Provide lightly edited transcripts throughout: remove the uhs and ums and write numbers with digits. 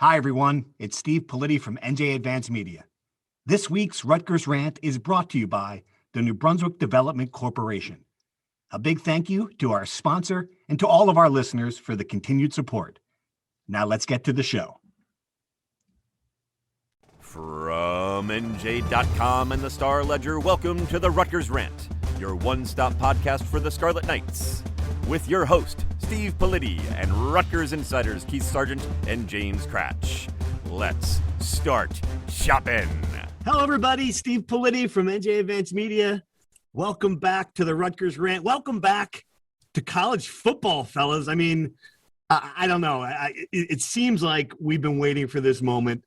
Hi, everyone. It's Steve Politi from NJ Advanced Media. This week's Rutgers Rant is brought to you by the New Brunswick Development Corporation. A big thank you to our sponsor and to all of our listeners for the continued support. Now let's get to the show. From NJ.com and the Star Ledger, welcome to the Rutgers Rant, your one-stop podcast for the Scarlet Knights. With your host, Steve Politi, and Rutgers insiders Keith Sargent and James Cratch. Let's start shopping. Hello, everybody. Steve Politi from NJ Advanced Media. Welcome back to the Rutgers Rant. Welcome back to college football, fellas. I mean, I don't know. It seems like we've been waiting for this moment.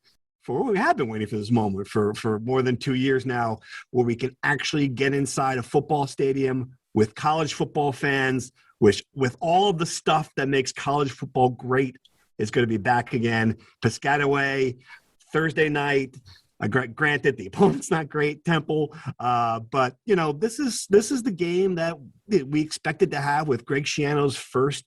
We have been waiting for this moment for more than 2 years now, where we can actually get inside a football stadium with college football fans, which with all of the stuff that makes college football great is going to be back again. Piscataway, Thursday night. Granted, the opponent's not great, Temple, but you know this is the game that we expected to have with Greg Schiano's first,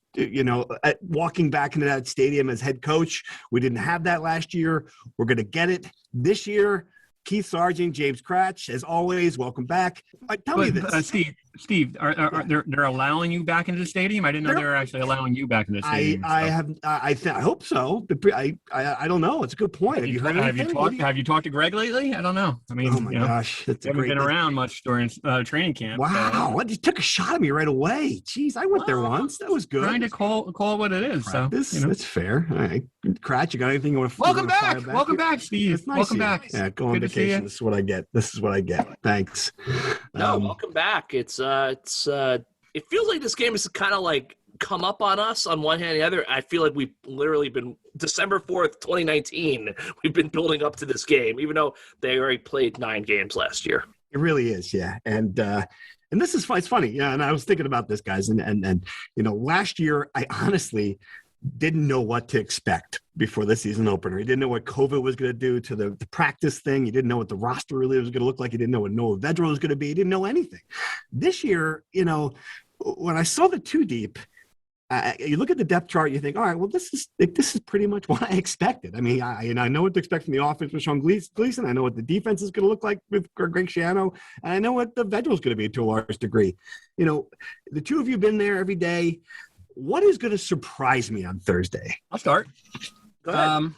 walking back into that stadium as head coach. We didn't have that last year. We're going to get it this year. Keith Sargent, James Cratch, as always, welcome back. Tell me this, Steve, they're allowing you back into the stadium? I didn't know they were actually allowing you back into the stadium. I hope so. I don't know. It's a good point. Have you heard anything? Have you talked to Greg lately? I don't know. I mean, oh my gosh, that's haven't been around much during training camp. Wow, you took a shot at me right away. Jeez, I went there once. That was good. Trying to call what it is. So that's fair. All right, Cratch, you got anything you want to? Welcome back, Steve. Nice welcome back. Yeah, go on vacation. This is what I get. Thanks. No, welcome back. It feels like this game has kind of like come up on us on one hand and the other. I feel like we've literally been December 4th, 2019. We've been building up to this game, even though they already played 9 games last year. It really is. Yeah. And this is fun. It's funny. Yeah. And I was thinking about this, guys. And last year, I honestly didn't know what to expect before the season opener. You didn't know what COVID was going to do to the practice thing. You didn't know what the roster really was going to look like. You didn't know what Noah Vedra was going to be. You didn't know anything. This year, when I saw the 2 deep, you look at the depth chart, you think, all right, well, this is pretty much what I expected. I mean, I know what to expect from the offense with Sean Gleason. I know what the defense is going to look like with Greg Schiano. And I know what the Vedra is going to be to a large degree. The 2 of you have been there every day. What is going to surprise me on Thursday? I'll start. Go ahead.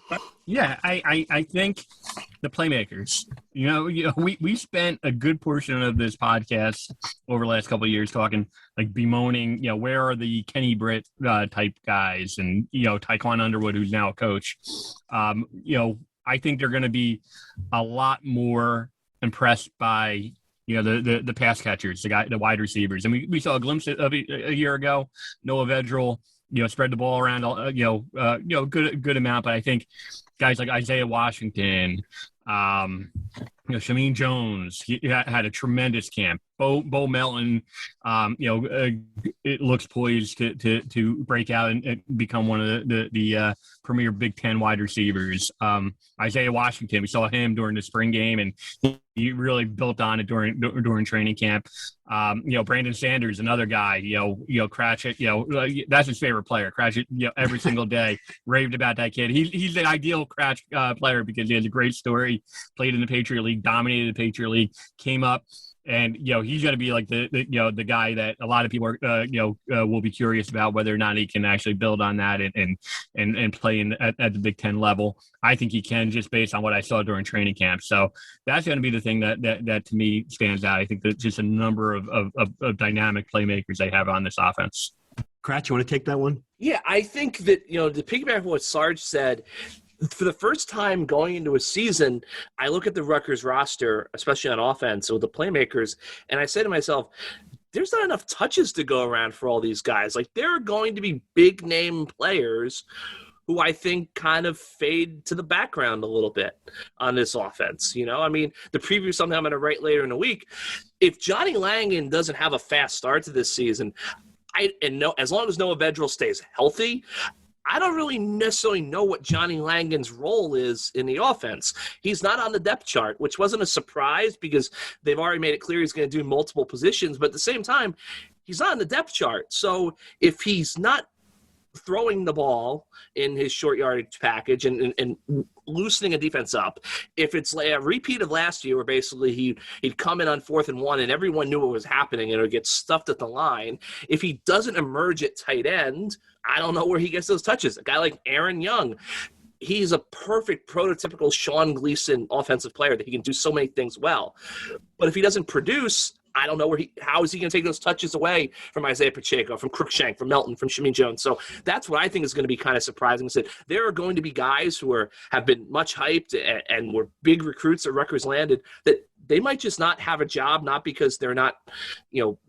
I think the playmakers. We spent a good portion of this podcast over the last couple of years talking, like bemoaning, where are the Kenny Britt type guys, and Tyquan Underwood, who's now a coach. I think they're going to be a lot more impressed by the pass catchers, the wide receivers. And we saw a glimpse of it a year ago. Noah Vedra, spread the ball around, good amount. But I think guys like Isaiah Washington, Shameem Jones, he had a tremendous camp. Bo Melton, it looks poised to break out and become one of the premier Big Ten wide receivers. Isaiah Washington, we saw him during the spring game, and he really built on it during training camp. Brandon Sanders, another guy, Cratchit, that's his favorite player. Cratchit, every single day raved about that kid. He's the ideal Cratch player because he has a great story, played in the Patriot League, dominated the Patriot League, came up. And, he's going to be like the guy that a lot of people are, will be curious about whether or not he can actually build on that and play at the Big Ten level. I think he can, just based on what I saw during training camp. So that's going to be the thing that to me stands out. I think there's just a number of dynamic playmakers they have on this offense. Cratch, you want to take that one? Yeah, I think that, to piggyback on what Sarge said, for the first time going into a season, I look at the Rutgers roster, especially on offense with the playmakers, and I say to myself, there's not enough touches to go around for all these guys. Like, there are going to be big name players who I think kind of fade to the background a little bit on this offense. The preview is something I'm going to write later in the week. If Johnny Langan doesn't have a fast start to this season, as long as Noah Vedra stays healthy, I don't really necessarily know what Johnny Langan's role is in the offense. He's not on the depth chart, which wasn't a surprise because they've already made it clear he's going to do multiple positions. But at the same time, he's not on the depth chart. So if he's not throwing the ball in his short yardage package and loosening a defense up. If it's like a repeat of last year where basically he'd come in on 4th and 1 and everyone knew what was happening and it would get stuffed at the line, if he doesn't emerge at tight end, I don't know where he gets those touches. A guy like Aaron Young, he's a perfect prototypical Sean Gleason offensive player that he can do so many things well. But if he doesn't produce, I don't know how is he going to take those touches away from Isaiah Pacheco, from Cruikshank, from Melton, from Shimmy Jones. So that's what I think is going to be kind of surprising. Is that there are going to be guys who have been much hyped and were big recruits that Rutgers landed that they might just not have a job, not because they're not,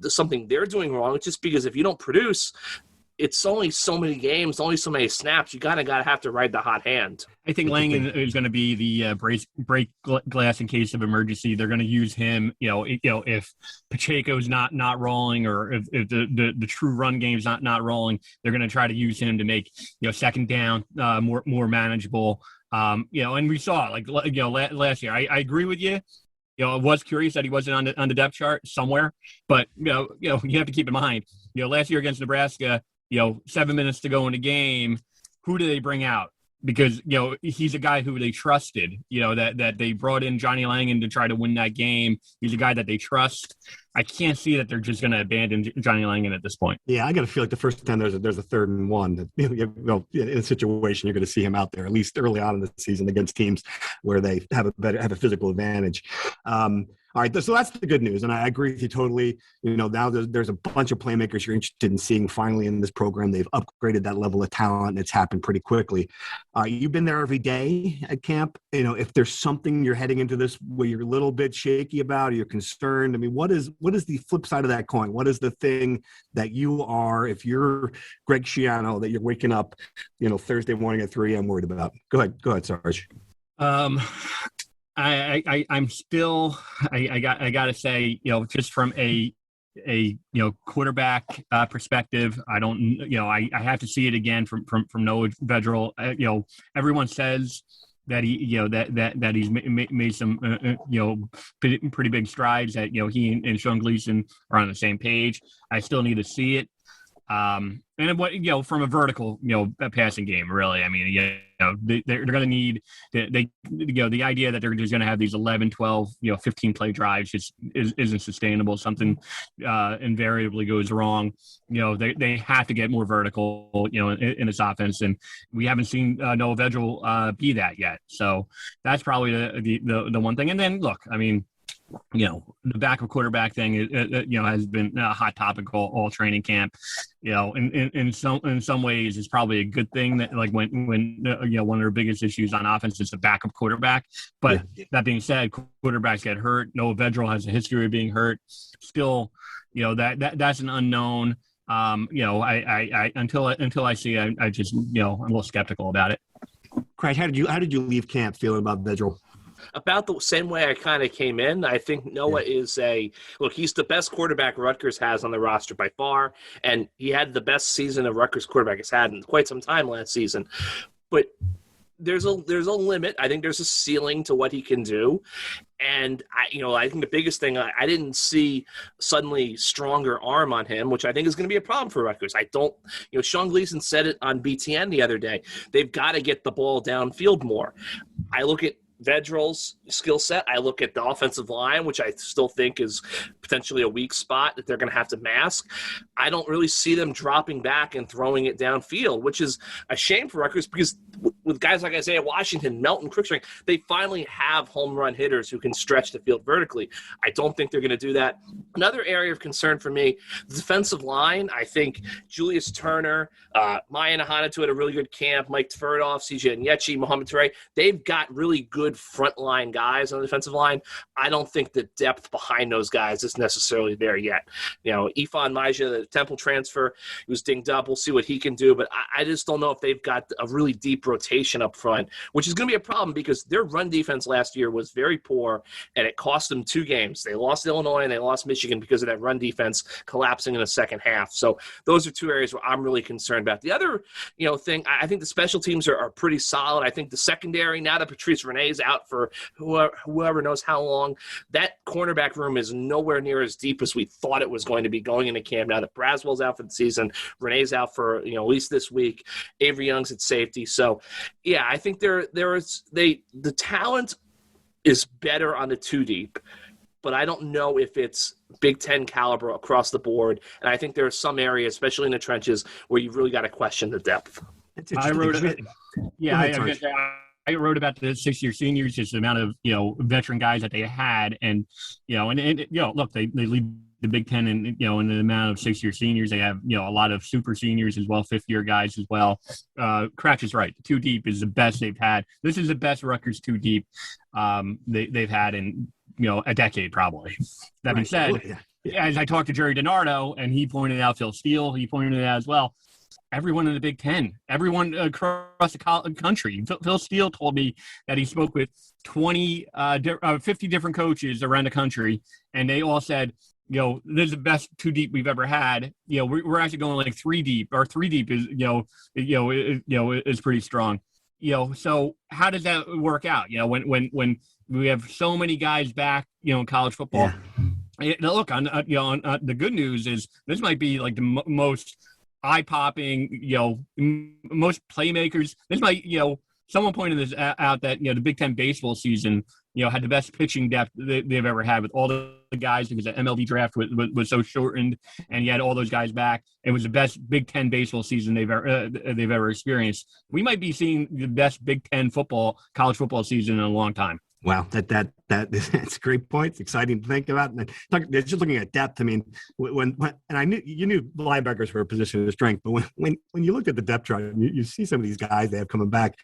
something they're doing wrong. It's just because if you don't produce, it's only so many games, only so many snaps. You gotta have to ride the hot hand. I think Langan is going to be the break glass in case of emergency. They're going to use him. If Pacheco's not rolling, or if the true run game's not rolling, they're going to try to use him to make second down more manageable. And we saw last year. I agree with you. I was curious that he wasn't on the depth chart somewhere, but you have to keep in mind. Last year against Nebraska. 7 minutes to go in the game, who do they bring out? Because, he's a guy who they trusted, that they brought in Johnny Langan to try to win that game. He's a guy that they trust. I can't see that they're just going to abandon Johnny Langan at this point. Yeah, I got to feel like the first time there's a 3rd and 1, in a situation, you're going to see him out there, at least early on in the season against teams where they have a physical advantage. All right, so that's the good news, and I agree with you totally. Now there's a bunch of playmakers you're interested in seeing finally in this program. They've upgraded that level of talent, and it's happened pretty quickly. You've been there every day at camp. If there's something you're heading into this where you're a little bit shaky about, or you're concerned, what is the flip side of that coin? What is the thing that you are, if you're Greg Schiano, that you're waking up, Thursday morning at 3 a.m. worried about? Go ahead, Sarge. I'm still, I got to say, just from a quarterback perspective, I don't, I have to see it again from Noah Vedral. Everyone says that he, that he's made some, pretty big strides, that, he and Sean Gleason are on the same page. I still need to see it. And what, from a vertical, a passing game, really, they're going to need the idea that they're just going to have these 11, 12, 15 play drives just isn't sustainable. Something invariably goes wrong. They have to get more vertical, in this offense, and we haven't seen Noah Vedral be that yet. So that's probably the one thing. And then look, the backup quarterback thing, has been a hot topic all training camp. In some ways, it's probably a good thing that, like, when one of their biggest issues on offense is the backup quarterback. But that being said, quarterbacks get hurt. Noah Vedral has a history of being hurt. Still, that's an unknown. I until I see it, I just I'm a little skeptical about it. Craig, how did you leave camp feeling about Vedral? About the same way I kind of came in. I think Noah is he's the best quarterback Rutgers has on the roster by far, and he had the best season a Rutgers quarterback has had in quite some time last season. But there's a limit. I think there's a ceiling to what he can do. And I think the biggest thing, I didn't see suddenly stronger arm on him, which I think is going to be a problem for Rutgers. I don't, Sean Gleason said it on BTN the other day. They've got to get the ball downfield more. I look at Vedral's skill set. I look at the offensive line, which I still think is potentially a weak spot that they're going to have to mask. I don't really see them dropping back and throwing it downfield, which is a shame for Rutgers, because with guys like Isaiah Washington, Melton, Cruikshank, they finally have home run hitters who can stretch the field vertically. I don't think they're going to do that. Another area of concern for me, the defensive line. I think Julius Turner, Maya Nahanatu had a really good camp, Mike Tverdoff, CJ Onyechi, Mohamed Toure. They've got really good frontline guys on the defensive line. I don't think the depth behind those guys is necessarily there yet. Ifan Maja, the Temple transfer, he was dinged up. We'll see what he can do, but I just don't know if they've got a really deep rotation rotation up front, which is going to be a problem because their run defense last year was very poor, and it cost them 2 games. They lost Illinois and they lost Michigan because of that run defense collapsing in the second half. So those are 2 areas where I'm really concerned about. The other, thing, I think the special teams are pretty solid. I think the secondary, now that Patrice Renee's out for whoever knows how long, that cornerback room is nowhere near as deep as we thought it was going to be going into camp. Now that Braswell's out for the season, Renee's out for at least this week. Avery Young's at safety. So, yeah, I think the talent is better on the 2 deep, but I don't know if it's Big Ten caliber across the board. And I think there are some areas, especially in the trenches, where you've really got to question the depth. I wrote about the 6-year seniors, just the amount of veteran guys that they had, and look, they lead the Big Ten in the amount of 6-year seniors. They have a lot of super seniors as well, 5th-year guys as well. Cratch is right. 2 deep is the best they've had. This is the best Rutgers 2 deep they've had in a decade probably. That being said, as I talked to Jerry DiNardo, and he pointed out Phil Steele, he pointed it out as well. Everyone in the Big Ten, everyone across the country. Phil Steele told me that he spoke with 50 different coaches around the country, and they all said, this is the best 2 deep we've ever had. We're actually going like 3 deep. Our 3 deep is, is pretty strong. So how does that work out? When we have so many guys back, in college football. Yeah. Look, on the good news is this might be like the most eye-popping, most playmakers. This might, someone pointed this out that, the Big Ten baseball season, had the best pitching depth they've ever had with all the guys, because the MLB draft was so shortened, and you had all those guys back. It was the best Big Ten baseball season they've ever experienced. We might be seeing the best Big Ten college football season in a long time. Wow, that's a great point. It's exciting to think about. And just looking at depth, I mean, when and I knew linebackers were a position of strength, but when you looked at the depth chart, you see some of these guys they have coming back.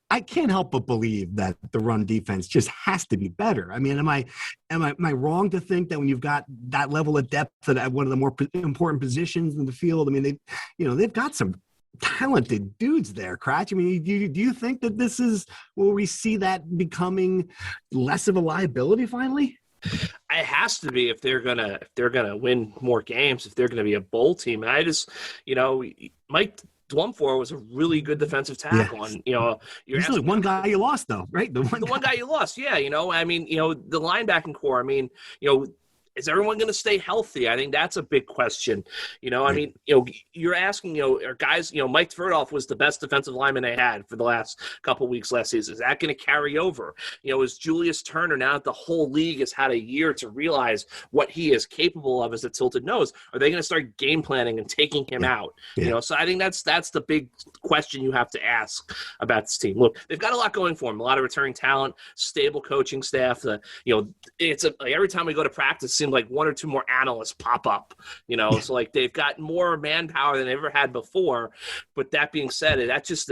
I can't help but believe that the run defense just has to be better. I mean, am I wrong to think that when you've got that level of depth at one of the more important positions in the field? I mean, they've got some talented dudes there, Cratch. I mean, do you think that this is where we see that becoming less of a liability finally? It has to be if they're gonna win more games, if they're gonna be a bowl team. And I just, Mike Dwumfor was a really good defensive tackle. Yes. And he's the one guy you lost, though, right? The one guy you lost, yeah. The linebacking core. I mean, is everyone going to stay healthy? I think that's a big question. You're asking, are guys, Mike Tverdoff was the best defensive lineman they had for the last couple weeks last season. Is that going to carry over? Is Julius Turner, now that the whole league has had a year to realize what he is capable of as a tilted nose, are they going to start game planning and taking him out? Yeah. So I think that's the big question you have to ask about this team. Look, they've got a lot going for them, a lot of returning talent, stable coaching staff. It's every time we go to practice, like 1 or 2 more analysts pop up, so like they've got more manpower than they ever had before. But that being said,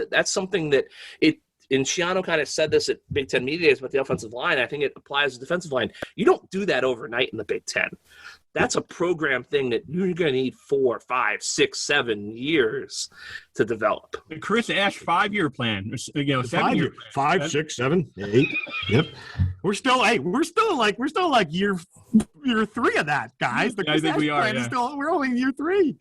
that's something that and Schiano kind of said this at Big Ten Media Days about the offensive line. I think it applies to the defensive line. You don't do that overnight in the Big Ten. That's a program thing that you're going to need 4, 5, 6, 7 years to develop. Chris Ash 5-year plan, 7-year plan. 5, 6, 7, 8. Yep. We're still like year 3 of that, guys. I think we are. Yeah. We're only in year 3.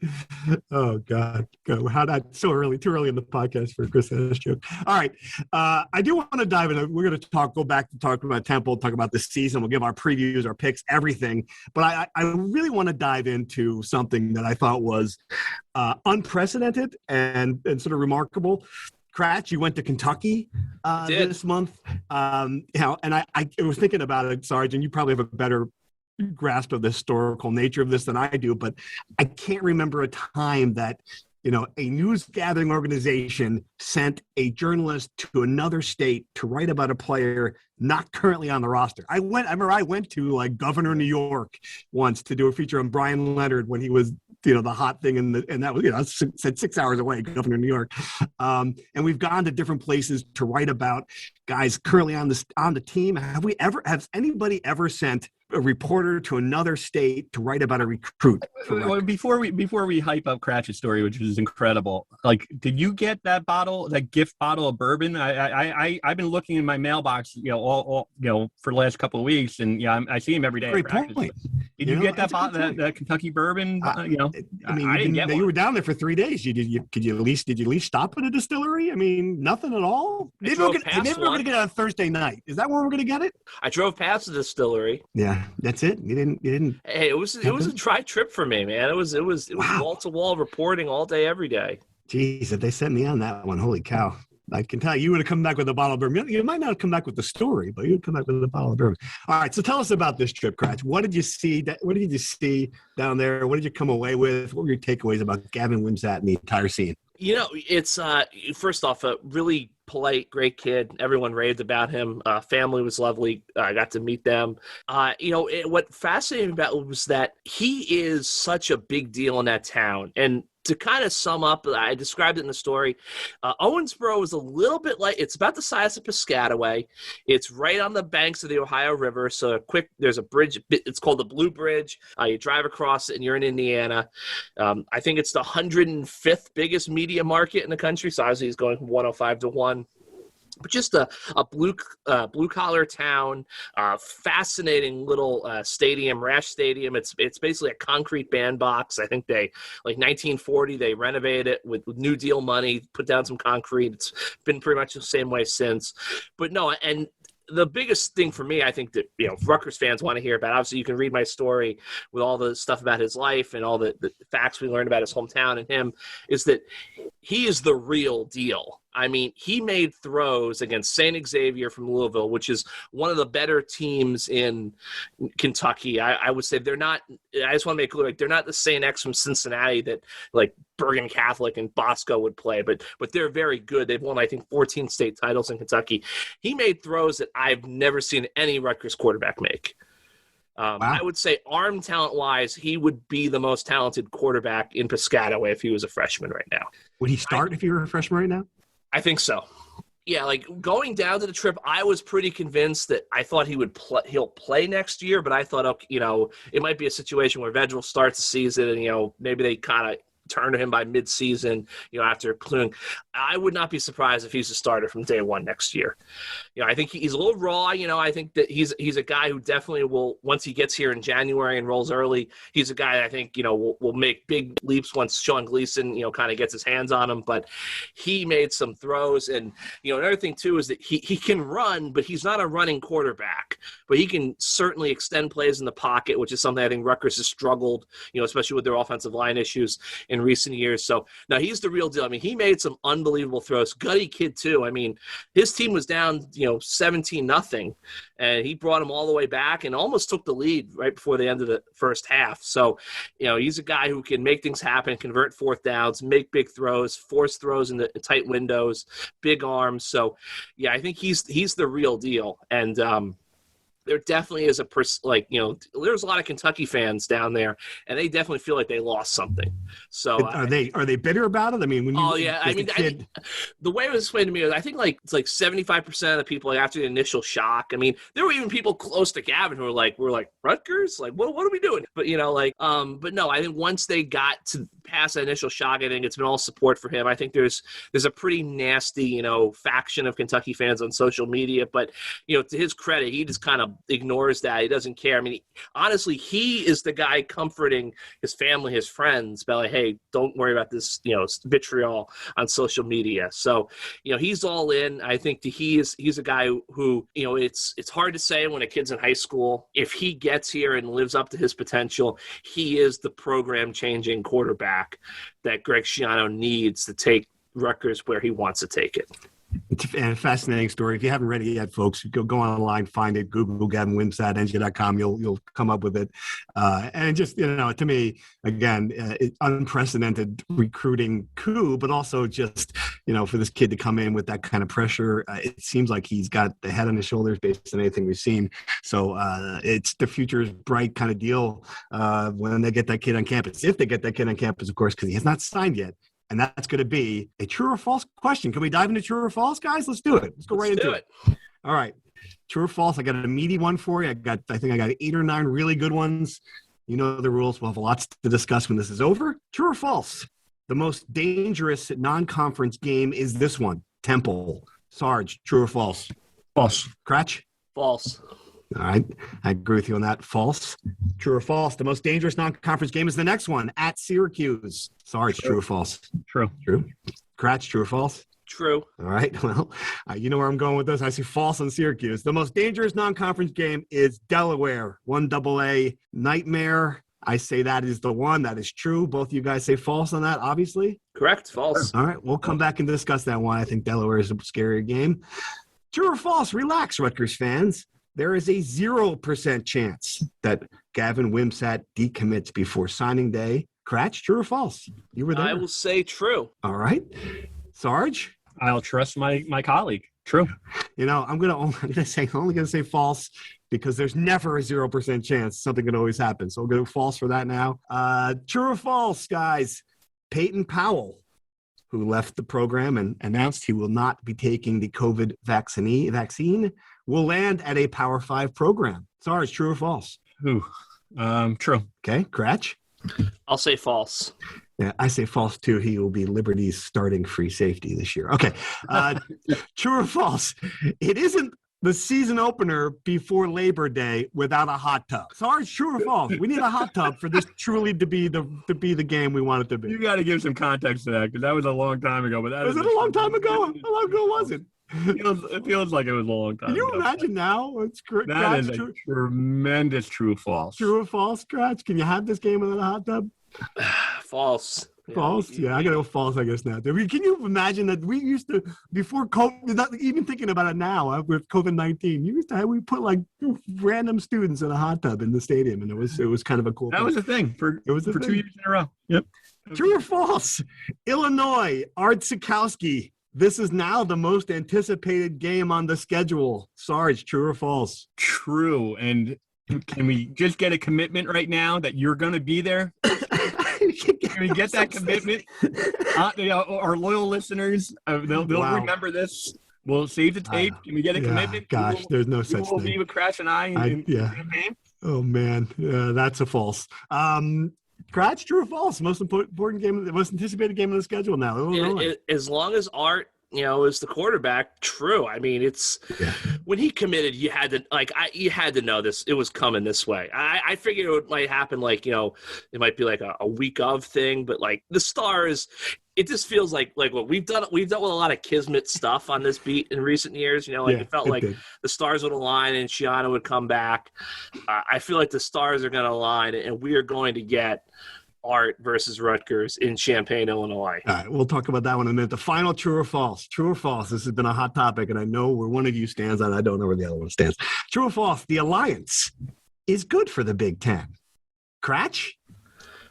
Oh God, how that so early? Too early in the podcast for a Chris Ash joke. All right, I do want to dive in. We're going to go back to talk about Temple, talk about the season. We'll give our previews, our picks, everything. But I really want to dive into something that I thought was unprecedented and sort of remarkable. Cratch, you went to Kentucky this month, and I was thinking about it, Sarge, and you probably have a better grasp of the historical nature of this than I do, but I can't remember a time that a news gathering organization sent a journalist to another state to write about a player not currently on the roster. I went to like Governor New York once to do a feature on Brian Leonard when he was, the hot thing, and that was, said 6 hours away, Governor New York. And we've gone to different places to write about guys currently on the team. Has anybody ever sent a reporter to another state to write about a recruit. Well, before we hype up Cratchit's story, which is incredible, like, did you get that gift bottle of bourbon? I've been looking in my mailbox, all for the last couple of weeks, and I see him every day. Great point. Did you get that Kentucky bourbon? I didn't get one. You were down there for 3 days. Did you at least stop at a distillery? I mean, nothing at all. Maybe we're going to get it on Thursday night. Is that where we're going to get it? I drove past the distillery. Yeah, that's it. You didn't. Hey, it was a dry trip for me, man. It was wall to wall reporting all day, every day. Jeez, if they sent me on that one, holy cow! I can tell you would have come back with a bottle of bourbon. You might not have come back with the story, but you would come back with a bottle of bourbon. All right, so tell us about this trip, Cratch. What did you see? What did you see down there? What did you come away with? What were your takeaways about Gavin Wimsatt and the entire scene? It's first off, a really polite, great kid. Everyone raved about him. Family was lovely. I got to meet them. What fascinated me about it was that he is such a big deal in that town. And to kind of sum up, I described it in the story. Owensboro is a little bit like, it's about the size of Piscataway. It's right on the banks of the Ohio River. So there's a bridge. It's called the Blue Bridge. You drive across it and you're in Indiana. I think it's the 105th biggest media market in the country. So obviously he's going from 105 to 1. But just a blue-collar town, fascinating little stadium, Rash Stadium. It's basically a concrete bandbox. I think 1940, they renovated it with New Deal money, put down some concrete. It's been pretty much the same way since. But no, and the biggest thing for me, I think that, Rutgers fans want to hear about, obviously you can read my story with all the stuff about his life and all the facts we learned about his hometown and him, is that he is the real deal. I mean, he made throws against St. Xavier from Louisville, which is one of the better teams in Kentucky. I would say they're not – I just want to make it clear, they're not the St. X from Cincinnati that, Bergen Catholic and Bosco would play, but they're very good. They've won, I think, 14 state titles in Kentucky. He made throws that I've never seen any Rutgers quarterback make. Wow. I would say arm talent-wise, he would be the most talented quarterback in Piscataway if he was a freshman right now. Would he start if he were a freshman right now? I think so. Yeah, going down to the trip, I was pretty convinced that I thought he'll play next year, but I thought, it might be a situation where Vedral starts the season and, maybe they kind of turn to him by mid-season, after clearing. I would not be surprised if he's a starter from day one next year. I think he's a little raw. I think that he's a guy who definitely will, once he gets here in January and rolls early, he's a guy that I think, will make big leaps once Sean Gleason, kind of gets his hands on him. But he made some throws. And, another thing, too, is that he can run, but he's not a running quarterback. But he can certainly extend plays in the pocket, which is something I think Rutgers has struggled, especially with their offensive line issues in recent years. So, now he's the real deal. I mean, he made some unbelievable throws. Gutty kid, too. I mean, his team was down, 17-0, and he brought them all the way back and almost took the lead right before the end of the first half. So, he's a guy who can make things happen, convert fourth downs, make big throws, force throws in the tight windows, big arms. So, yeah, I think he's the real deal. And there definitely is there's a lot of Kentucky fans down there, and they definitely feel like they lost something. So are they bitter about it? I mean, I think the way it was explained to me is I think it's 75% of the people after the initial shock. I mean, there were even people close to Gavin who were like Rutgers, what are we doing? But but no, I think once they got to past that initial shock, I think it's been all support for him. I think there's a pretty nasty faction of Kentucky fans on social media, but to his credit, he just kind of ignores that. He doesn't care. I mean, honestly, he is the guy comforting his family, his friends, by hey, don't worry about this, vitriol on social media. So, he's all in. I think he's a guy who, it's hard to say when a kid's in high school. If he gets here and lives up to his potential, he is the program-changing quarterback that Greg Schiano needs to take Rutgers where he wants to take it. It's a fascinating story. If you haven't read it yet, folks, go online, find it, Google Gavin Wimsatt, NJ.com. You'll come up with it. And just, to me, again, unprecedented recruiting coup, but also just, for this kid to come in with that kind of pressure, it seems like he's got the head on his shoulders based on anything we've seen. So it's the future's bright kind of deal when they get that kid on campus. If they get that kid on campus, of course, because he has not signed yet. And that's going to be a true or false question. Can we dive into true or false, guys? Let's do it. Let's go right into it. All right. True or false? I got a meaty one for you. I think I got 8 or 9 really good ones. You know the rules. We'll have lots to discuss when this is over. True or false? The most dangerous non-conference game is this one. Temple. Sarge, true or false? False. Cratch? False. All right. I agree with you on that. False. True or false? The most dangerous non-conference game is the next one at Syracuse. Sarge, true or false? True. True. Cratch, true or false? True. All right. Well, you know where I'm going with this. I see false on Syracuse. The most dangerous non-conference game is Delaware. 1AA nightmare. I say that is the one. That is true. Both of you guys say false on that, obviously. Correct. False. All right. We'll come back and discuss that one. I think Delaware is a scarier game. True or false? Relax, Rutgers fans. There is a 0% chance that Gavin Wimsatt decommits before signing day. Cratch, true or false? You were there. I will say true. All right. Sarge? I'll trust my colleague. True. You know, I'm only going to say false because there's never a 0% chance. Something can always happen. So we'll go false for that now. True or false, guys? Peyton Powell, who left the program and announced he will not be taking the COVID vaccine, will land at a Power 5 program. Sarge, true or false? True. Okay, Cratch? I'll say false. Yeah, I say false too. He will be Liberty's starting free safety this year. Okay. True or false? It isn't the season opener before Labor Day without a hot tub. Sorry, true or false? We need a hot tub for this truly to be the game we want it to be. You got to give some context to that because that was a long time ago. But that was it a long time ago? How long ago was it? It feels like it was a long time. Can you imagine now? It's that is a tremendous true or false. True or false, Scratch? Can you have this game without a hot tub? False. False? Yeah, I got to go false, I guess, now. Can you imagine that we used to, before COVID, not even thinking about it now with COVID-19, we put like random students in a hot tub in the stadium, and it was kind of a cool thing. That was a thing for 2 years in a row. Yep. True or false? Illinois, Artur Sitkowski. This is now the most anticipated game on the schedule. Sarge, true or false? True. And can we just get a commitment right now that you're going to be there? Can we get that commitment? Our loyal listeners, they'll remember this. We'll save the tape. Can we get a commitment? Gosh, there's no such thing. Will be with Crash and I in the campaign? Oh, man. That's a false. Cratch, true or false? Most important game, the most anticipated game of the schedule now. As long as Art, is the quarterback, true. I mean, when he committed, you had to know this. It was coming this way. I figured it might happen it might be like a week of thing, but like the Stars, it just feels like what we've done with a lot of kismet stuff on this beat in recent years. It felt like the Stars would align and Schiano would come back. I feel like the Stars are going to align and we are going to get Art versus Rutgers in Champaign, Illinois. All right, we'll talk about that one in a minute. The final true or false. True or false? This has been a hot topic, and I know where one of you stands, and I don't know where the other one stands. True or false? The alliance is good for the Big Ten. Cratch?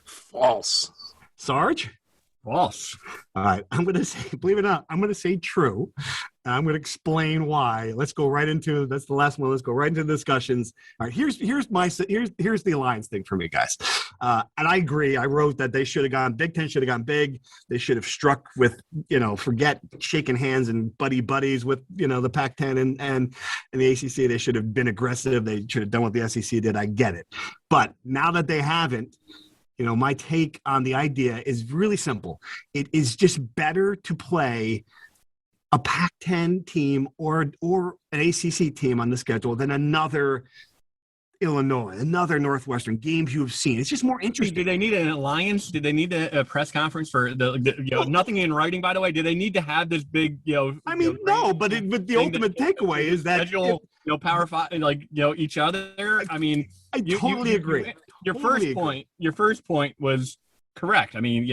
False. Sarge? False. All right, I'm going to say, believe it or not, I'm going to say true. I'm going to explain why. Let's go right into, that's the last one. Let's go right into the discussions. All right, here's the alliance thing for me, guys. And I agree. I wrote that they should have gone, Big Ten should have gone big. They should have struck with, forget shaking hands and buddies with, the Pac-10 and the ACC. They should have been aggressive. They should have done what the SEC did. I get it. But now that they haven't, my take on the idea is really simple. It is just better to play a Pac-10 team or an ACC team on the schedule than another Illinois, another Northwestern games you have seen. It's just more interesting. Did they need an alliance? Did they need a press conference for nothing in writing, by the way? Did they need to have this big, no, but the ultimate takeaway is that Power 5, each other. I mean, I totally agree. Your first point was correct. I mean,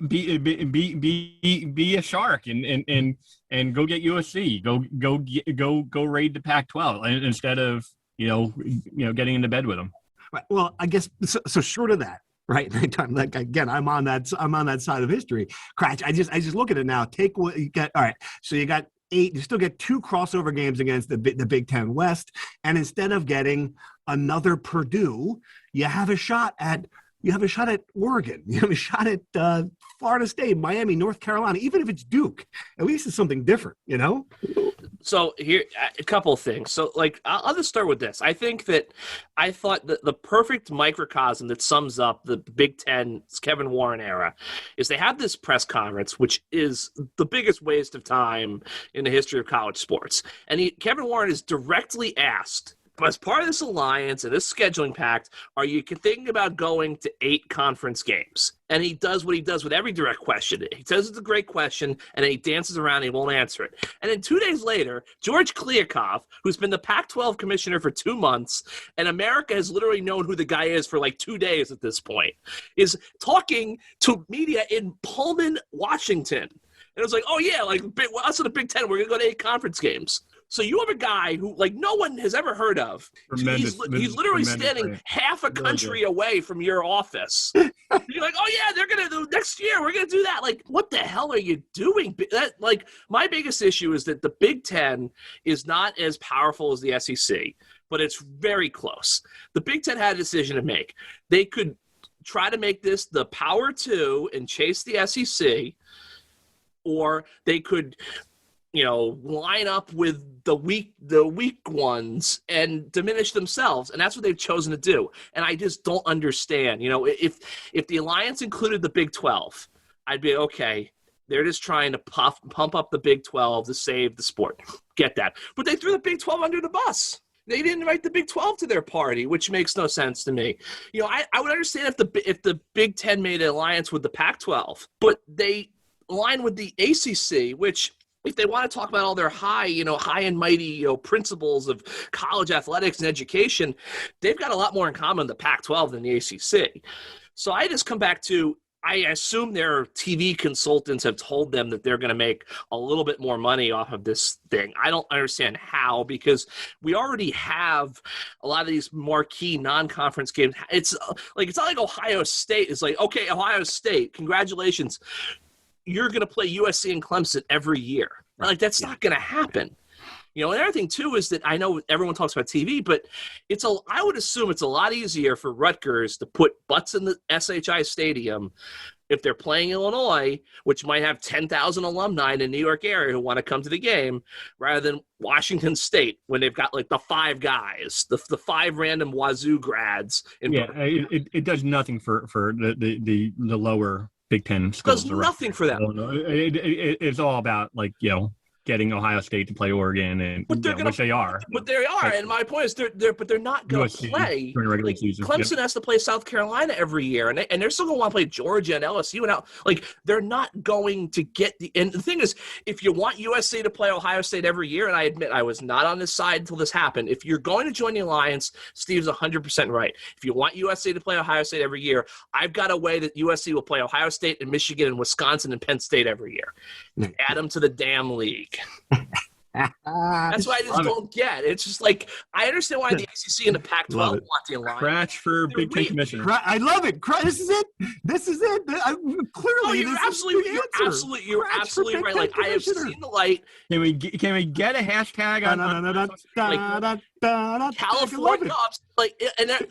be a shark and go get USC. Go raid the Pac-12 instead of getting into bed with them. Right. Well, I guess so. Short of that, right? Like again, I'm on that side of history. Cratch. I just look at it now. Take what you got. All right. So you got 8. You still get 2 crossover games against the Big Ten West, and instead of getting another Purdue, you have a shot at Oregon. You have a shot at Florida State, Miami, North Carolina. Even if it's Duke, at least it's something different, So here, a couple of things. So, like, I'll just start with this. I thought that the perfect microcosm that sums up the Big Ten's Kevin Warren era is they have this press conference, which is the biggest waste of time in the history of college sports. And Kevin Warren is directly asked, as part of this alliance and this scheduling pact, are you thinking about going to 8 conference games? And he does what he does with every direct question. He says it's a great question, and then he dances around and he won't answer it. And then 2 days later, George Kliavkoff, who's been the Pac-12 commissioner for 2 months, and America has literally known who the guy is for like 2 days at this point, is talking to media in Pullman, Washington. And it was like, oh, yeah, like us in the Big Ten, we're going to go to 8 conference games. So you have a guy who, like, no one has ever heard of. He's literally standing half a country away from your office. You're like, oh, yeah, they're going to do next year. We're going to do that. Like, what the hell are you doing? My biggest issue is that the Big Ten is not as powerful as the SEC, but it's very close. The Big Ten had a decision to make. They could try to make this the Power 2 and chase the SEC, or they could – line up with the weak ones and diminish themselves. And that's what they've chosen to do. And I just don't understand. If the alliance included the Big 12, I'd be okay. They're just trying to pump up the Big 12 to save the sport. Get that. But they threw the Big 12 under the bus. They didn't invite the Big 12 to their party, which makes no sense to me. I would understand if the Big 10 made an alliance with the Pac-12, but they aligned with the ACC, which – if they want to talk about all their high and mighty, principles of college athletics and education, they've got a lot more in common with the Pac-12 than the ACC. So I just come back to, I assume their TV consultants have told them that they're going to make a little bit more money off of this thing. I don't understand how, because we already have a lot of these marquee non-conference games. It's not like Ohio State is like, okay, Ohio State, congratulations. You're going to play USC and Clemson every year. Like, that's not going to happen. And another thing, too, is that I know everyone talks about TV, but I would assume it's a lot easier for Rutgers to put butts in the SHI Stadium if they're playing Illinois, which might have 10,000 alumni in the New York area who want to come to the game, rather than Washington State when they've got like the 5 guys, the 5 random Wazoo grads. It does nothing for the lower Big Ten schools. Does nothing for them. It's all about getting Ohio State to play Oregon, and which they are. But they are, and my point is, they're not going to play. Clemson has to play South Carolina every year, and they're still going to want to play Georgia and LSU, and they're not going to get the. And the thing is, if you want USC to play Ohio State every year, and I admit I was not on this side until this happened. If you're going to join the alliance, Steve's 100% right. If you want USC to play Ohio State every year, I've got a way that USC will play Ohio State and Michigan and Wisconsin and Penn State every year. Add them to the damn league. That's why I just don't get. It's just like, I understand why the ACC and the Pac-12 want the alliance. Scratch for Big Ten commissioner. I love it. This is it. Clearly, you're absolutely right. Like, I have seen the light. Can we get a hashtag on California ups?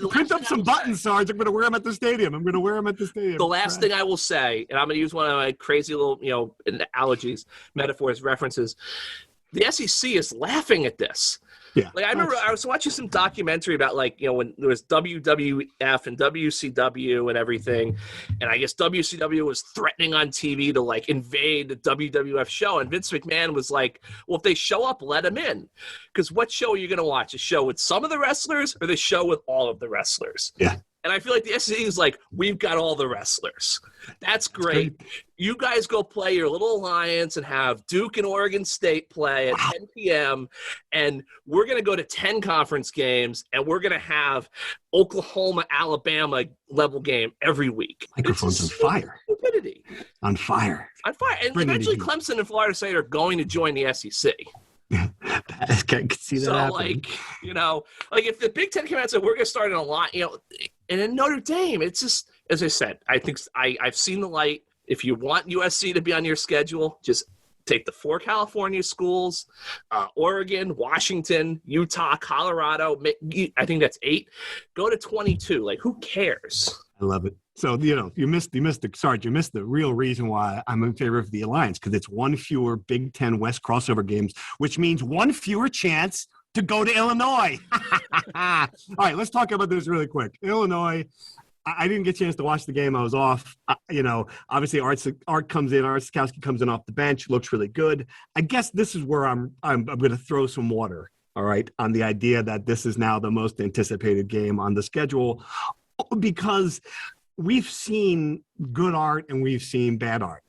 Print up some buttons, Sarge. I'm going to wear them at the stadium. The last thing I will say, and I'm going to use one of my crazy little, analogies, metaphors, references. The SEC is laughing at this. Yeah. Like, I remember I was watching some documentary about, when there was WWF and WCW and everything, and I guess WCW was threatening on TV to, invade the WWF show, and Vince McMahon was like, well, if they show up, let them in. Because what show are you going to watch? A show with some of the wrestlers or the show with all of the wrestlers? Yeah. And I feel like the SEC is like, we've got all the wrestlers. That's great. You guys go play your little alliance and have Duke and Oregon State play at 10 p.m. And we're going to go to 10 conference games, and we're going to have Oklahoma, Alabama level game every week. Microphone's on fire. Stupidity. On fire. And eventually Clemson and Florida State are going to join the SEC. I can see that happening. If the Big Ten came out and said, we're going to start in a lot, and in Notre Dame, it's just, as I said, I think I've seen the light. If you want USC to be on your schedule, just take the 4 California schools, Oregon, Washington, Utah, Colorado. I think that's 8. Go to 22. Who cares? I love it. So, you missed the real reason why I'm in favor of the Alliance, because it's one fewer Big Ten West crossover games, which means one fewer chance to go to Illinois. All right, let's talk about this really quick. Illinois, I didn't get a chance to watch the game. I was off. Obviously Art comes in. Artur Sitkowski comes in off the bench. Looks really good. I guess this is where I'm going to throw some water, all right, on the idea that this is now the most anticipated game on the schedule, because we've seen good art and we've seen bad art.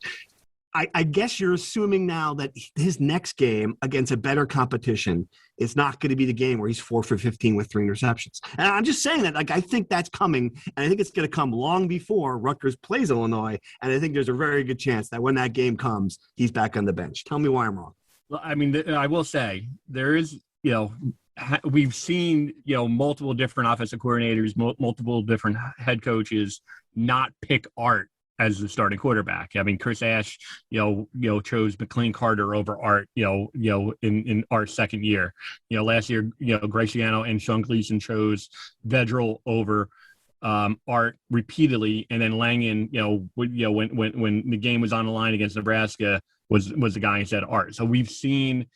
I guess you're assuming now that his next game against a better competition is not going to be the game where he's 4 for 15 with 3 interceptions. And I'm just saying that, I think that's coming, and I think it's going to come long before Rutgers plays Illinois, and I think there's a very good chance that when that game comes, he's back on the bench. Tell me why I'm wrong. Well, I mean, I will say there is, we've seen, multiple different offensive coordinators, multiple different head coaches not pick Art as the starting quarterback. I mean, Chris Ash, chose McLean Carter over Art, in Art's second year. Last year, Greg Schiano and Sean Gleason chose Vedral over Art repeatedly, and then Langen, when the game was on the line against Nebraska, was the guy who said Art. So we've seen.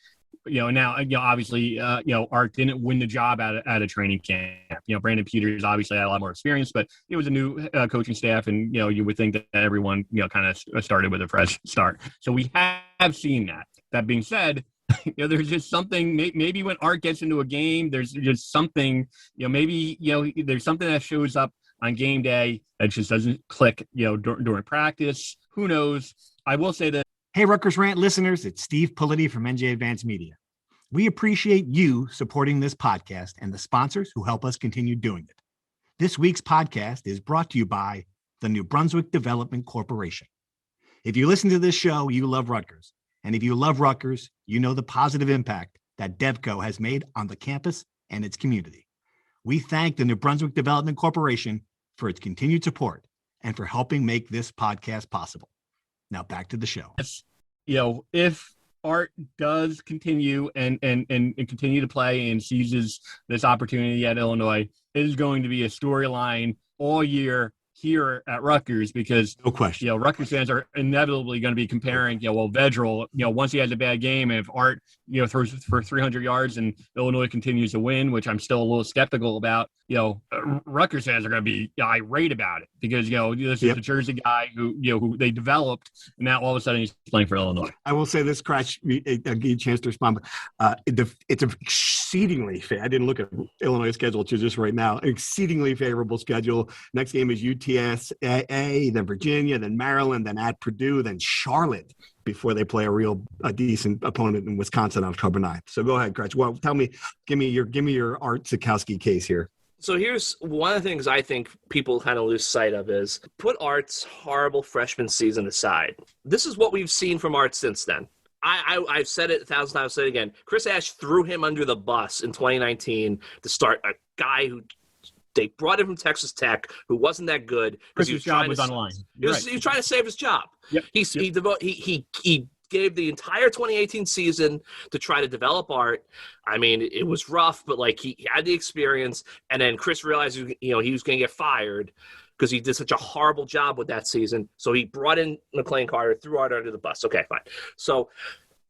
Now, obviously, Art didn't win the job at a training camp. Brandon Peters obviously had a lot more experience, but it was a new coaching staff, and, you would think that everyone, kind of started with a fresh start. So we have seen that. That being said, there's just something, maybe when Art gets into a game, there's just something, maybe, there's something that shows up on game day that just doesn't click, during practice. Who knows? I will say that. Hey, Rutgers Rant listeners, it's Steve Politi from NJ Advanced Media. We appreciate you supporting this podcast and the sponsors who help us continue doing it. This week's podcast is brought to you by the New Brunswick Development Corporation. If you listen to this show, you love Rutgers. And if you love Rutgers, you know the positive impact that DevCo has made on the campus and its community. We thank the New Brunswick Development Corporation for its continued support and for helping make this podcast possible. Now back to the show. If Art does continue and continue to play and seizes this opportunity at Illinois, it is going to be a storyline all year here at Rutgers, because no question, Rutgers fans are inevitably going to be comparing, Vedral, once he has a bad game, and if Art, throws for 300 yards and Illinois continues to win, which I'm still a little skeptical about, Rutgers fans are going to be irate about it, because, this is a Jersey guy who they developed, and now all of a sudden he's playing for Illinois. I will say this, Cratch, I'll give you a chance to respond, but it's an exceedingly I didn't look at Illinois' schedule to just right now, exceedingly favorable schedule. Next game is UTSA, then Virginia, then Maryland, then at Purdue, then Charlotte, before they play a decent opponent in Wisconsin on October 9th. So go ahead, Cratch. Well, give me your Art Sitkowski case here. So here's one of the things I think people kind of lose sight of is put Art's horrible freshman season aside. This is what we've seen from Art since then. I've said it 1,000 times, I'll say it again. Chris Ash threw him under the bus in 2019 to start a guy who they brought him from Texas Tech, who wasn't that good. His job was on the line. He was trying to save his job. Yep. He gave the entire 2018 season to try to develop Art. I mean, it was rough, but he had the experience. And then Chris realized he was going to get fired because he did such a horrible job with that season. So he brought in McLean Carter, threw Art under the bus. Okay, fine. So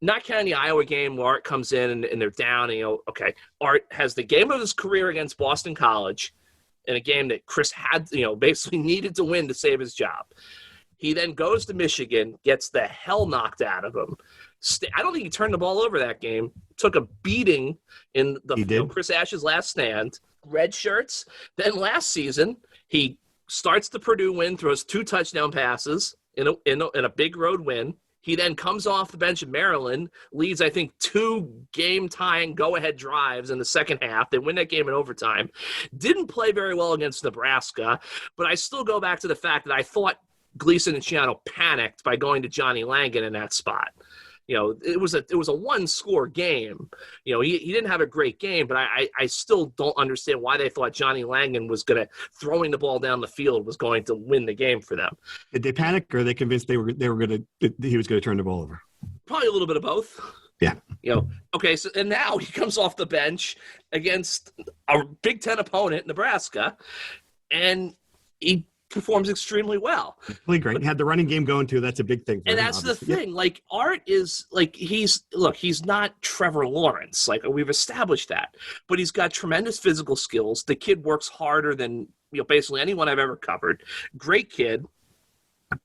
not counting the Iowa game where Art comes in and they're down. And, Art has the game of his career against Boston College in a game that Chris had, basically needed to win to save his job. He then goes to Michigan, gets the hell knocked out of him. I don't think he turned the ball over that game. Took a beating in Chris Ash's last stand. Red shirts. Then last season, he starts the Purdue win, throws 2 touchdown passes in a big road win. He then comes off the bench in Maryland, leads, I think, 2 game-tying go-ahead drives in the second half. They win that game in overtime. Didn't play very well against Nebraska, but I still go back to the fact that I thought Gleason and Schiano panicked by going to Johnny Langen in that spot. It was a 1-score game. He didn't have a great game, but I still don't understand why they thought Johnny Langen was going to throwing the ball down the field was going to win the game for them. Did they panic, or are they convinced he was going to turn the ball over? Probably a little bit of both. Yeah. Okay. So, and now he comes off the bench against a Big Ten opponent, Nebraska, and he performs extremely well. Really great. Had the running game going too. That's a big thing. And that's the thing. Like, Art is like, he's not Trevor Lawrence. Like, we've established that, but he's got tremendous physical skills. The kid works harder than, basically anyone I've ever covered. Great kid.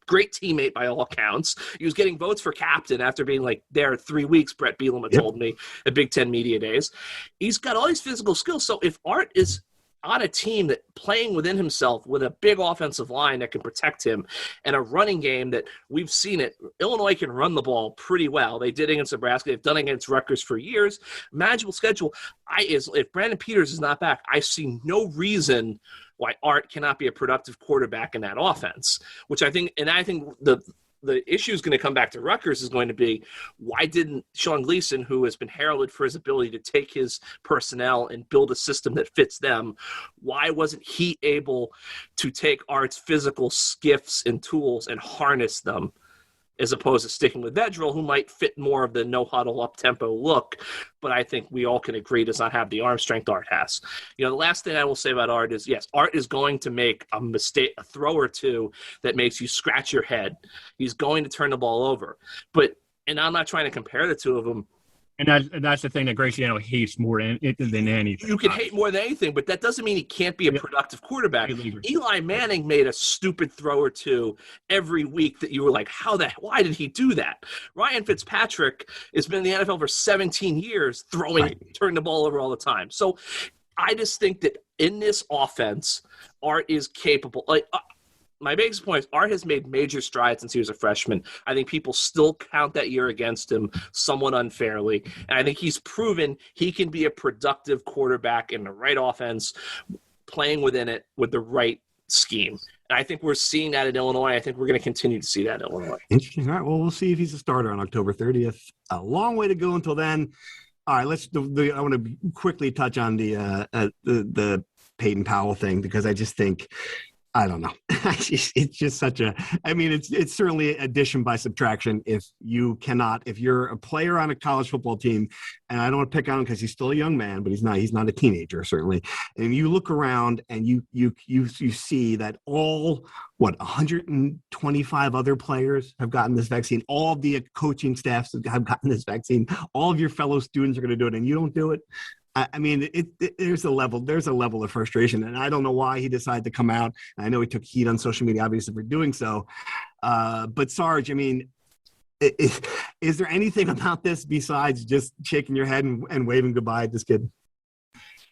Great teammate by all accounts. He was getting votes for captain after being like there 3 weeks, Brett Bielema told me at Big Ten Media Days. He's got all these physical skills. So if Art is on a team that playing within himself with a big offensive line that can protect him and a running game that we've seen it, Illinois can run the ball pretty well. They did against Nebraska. They've done it against Rutgers for years. Manageable schedule. If Brandon Peters is not back, I see no reason why Art cannot be a productive quarterback in that offense, which I think the issue is going to come back to Rutgers is going to be, why didn't Sean Gleason, who has been heralded for his ability to take his personnel and build a system that fits them, why wasn't he able to take Art's physical gifts and tools and harness them, as opposed to sticking with Vedral, who might fit more of the no-huddle, up-tempo look, but I think we all can agree does not have the arm strength Art has. The last thing I will say about Art is, yes, Art is going to make a mistake, a throw or two that makes you scratch your head. He's going to turn the ball over. And I'm not trying to compare the two of them. And that's the thing that Greg Schiano hates more than anything. You can hate more than anything, but that doesn't mean he can't be a productive quarterback. Eli Manning made a stupid throw or two every week that you were like, why did he do that? Ryan Fitzpatrick has been in the NFL for 17 years, turning the ball over all the time. So I just think that in this offense, Art is capable. My biggest point is Art has made major strides since he was a freshman. I think people still count that year against him somewhat unfairly. And I think he's proven he can be a productive quarterback in the right offense, playing within it with the right scheme. And I think we're seeing that in Illinois. I think we're going to continue to see that in Illinois. Interesting. All right. Well, we'll see if he's a starter on October 30th. A long way to go until then. All right. I want to quickly touch on the Peyton Powell thing, because I just think, I don't know. It's just it's certainly addition by subtraction. If you're a player on a college football team, and I don't want to pick on him because he's still a young man, but he's not a teenager, certainly. And you look around and you see that all, 125 other players have gotten this vaccine. All of the coaching staffs have gotten this vaccine. All of your fellow students are going to do it, and you don't do it. I mean, there's a level of frustration, and I don't know why he decided to come out. I know he took heat on social media, obviously, for doing so. But Sarge, I mean, is there anything about this besides just shaking your head and waving goodbye at this kid?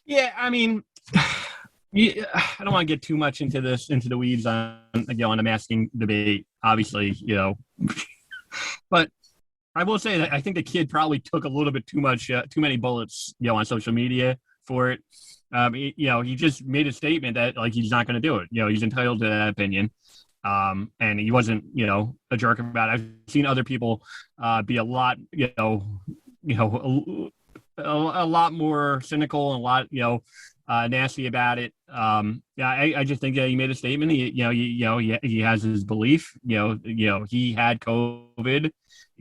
Yeah, I mean, I don't want to get too much into the weeds on the masking debate, obviously, but I will say that I think the kid probably took a little bit too many bullets, on social media for it. He just made a statement that he's not going to do it. He's entitled to that opinion. And he wasn't, a jerk about it. I've seen other people be a lot, a lot more cynical and a lot, nasty about it. I just think he made a statement. He has his belief. He had COVID.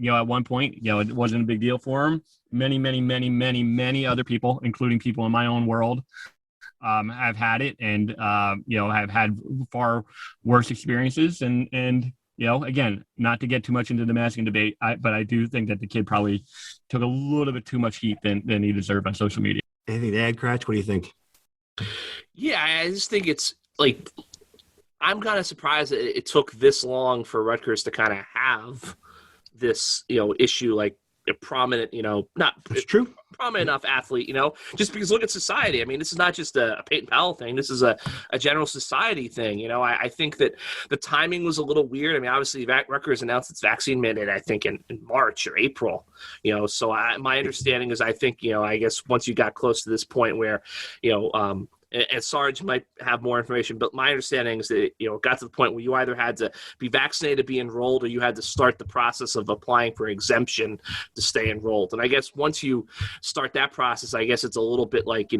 At one point, it wasn't a big deal for him. Many other people, including people in my own world, have had it and have had far worse experiences. And again, not to get too much into the masking debate, but I do think that the kid probably took a little bit too much heat than he deserved on social media. Anything to add, Cratch? What do you think? Yeah, I just think it's I'm kind of surprised that it took this long for Rutgers to kind of have this, issue, like a prominent, That's true. Prominent enough athlete, just because look at society. I mean, this is not just a Peyton Powell thing. This is a general society thing. I think that the timing was a little weird. I mean, obviously Rutgers announced its vaccine mandate, I think in March or April, so my understanding is, I think, I guess once you got close to this point where, and Sarge might have more information, but my understanding is that, it got to the point where you either had to be vaccinated to be enrolled, or you had to start the process of applying for exemption to stay enrolled. And I guess once you start that process, I guess it's a little bit like,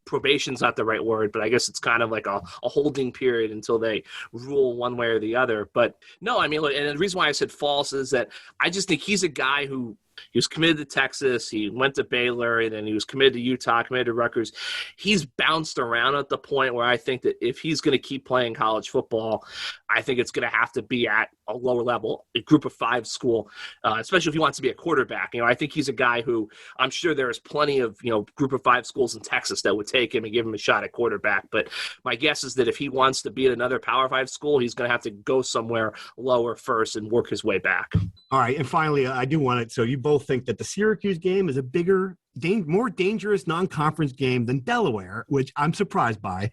probation's not the right word, but I guess it's kind of like a holding period until they rule one way or the other. But no, I mean, look, and the reason why I said false is that I just think he's a guy who He was committed to Texas. He went to Baylor, and then he was committed to Utah, committed to Rutgers. He's bounced around at the point where I think that if he's going to keep playing college football, I think it's going to have to be at a lower level, a group of 5 school, especially if he wants to be a quarterback. I think he's a guy who I'm sure there's plenty of, group of 5 schools in Texas that would take him and give him a shot at quarterback. But my guess is that if he wants to be at another Power 5 school, he's going to have to go somewhere lower first and work his way back. All right. And finally, I do want it. So you both think that the Syracuse game is a bigger, more dangerous non-conference game than Delaware, which I'm surprised by,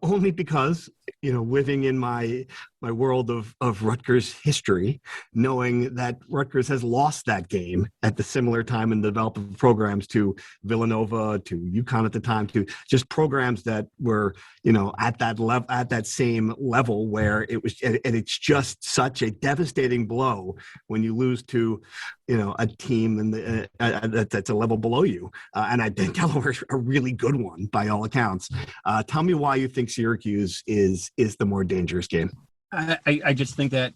only because, living in my world of Rutgers history, knowing that Rutgers has lost that game at the similar time in the development of programs to Villanova, to UConn at the time, to just programs that were, at that level, at that same level where it was, and it's just such a devastating blow when you lose to, a team that's a level below you. And I think Delaware's a really good one by all accounts. Tell me why you think Syracuse is the more dangerous game. I just think that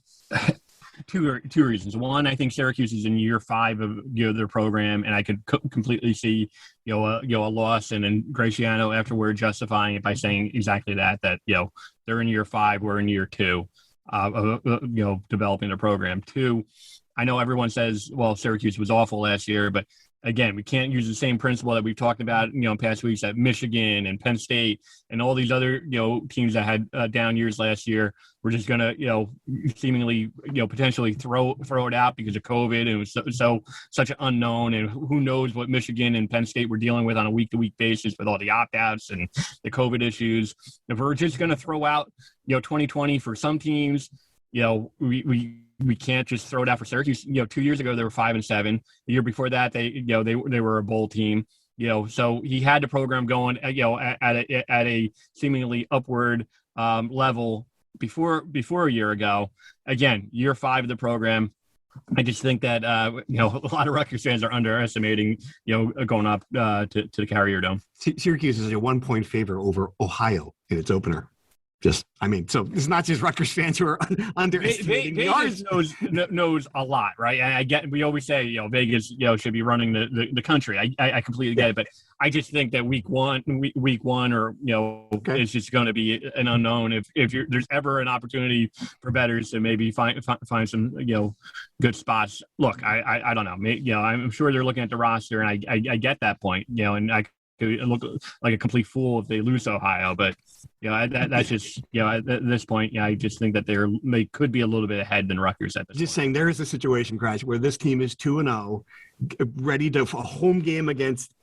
two reasons. One, I think Syracuse is in year 5 of their program, and I could completely see a loss, and then Greg Schiano afterward justifying it by saying exactly that they're in year 5, we're in year 2 of developing their program. 2, I know everyone says, well, Syracuse was awful last year, but again, we can't use the same principle that we've talked about, in past weeks at Michigan and Penn State and all these other, teams that had down years last year. We're just going to, seemingly, potentially throw it out because of COVID. And it was such an unknown, and who knows what Michigan and Penn State were dealing with on a week-to-week basis with all the opt-outs and the COVID issues. If we're just going to throw out, 2020 for some teams, we can't just throw it out for Syracuse. 2 years ago, they were 5-7. The year before that, they were a bowl team. So he had the program going, at a seemingly upward level before a year ago. Again, year 5 of the program. I just think that a lot of Rutgers fans are underestimating going up to the Carrier Dome. Syracuse is a 1-point favorite over Ohio in its opener. So it's not just Rutgers fans who are underestimating. Vegas knows a lot, right? And we always say, Vegas, should be running the country. I completely get it, but I just think that week one, or it's just going to be an unknown. If there's ever an opportunity for bettors to maybe find some good spots. Look, I don't know. I'm sure they're looking at the roster, and I get that point. And I could look like a complete fool if they lose Ohio, but that's just at this point, I just think that they could be a little bit ahead than Rutgers at this point. Saying there is a situation, Crash, where this team is 2-0, ready to a home game against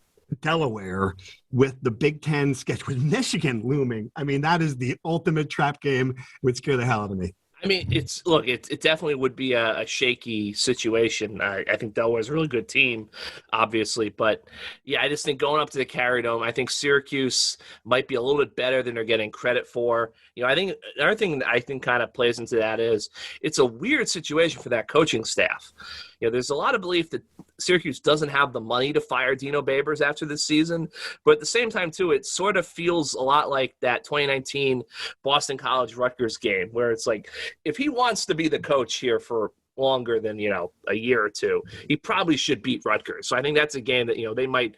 Delaware with the Big Ten sketch with Michigan looming. That is the ultimate trap game. It would scare the hell out of me. It definitely would be a shaky situation. I think Delaware's a really good team, obviously. But, I just think going up to the Carrier Dome, I think Syracuse might be a little bit better than they're getting credit for. I think another thing that I think kind of plays into that is it's a weird situation for that coaching staff. There's a lot of belief that Syracuse doesn't have the money to fire Dino Babers after this season. But at the same time, too, it sort of feels a lot like that 2019 Boston College Rutgers game where it's like, if he wants to be the coach here for longer than, a year or two, he probably should beat Rutgers. So I think that's a game that, they might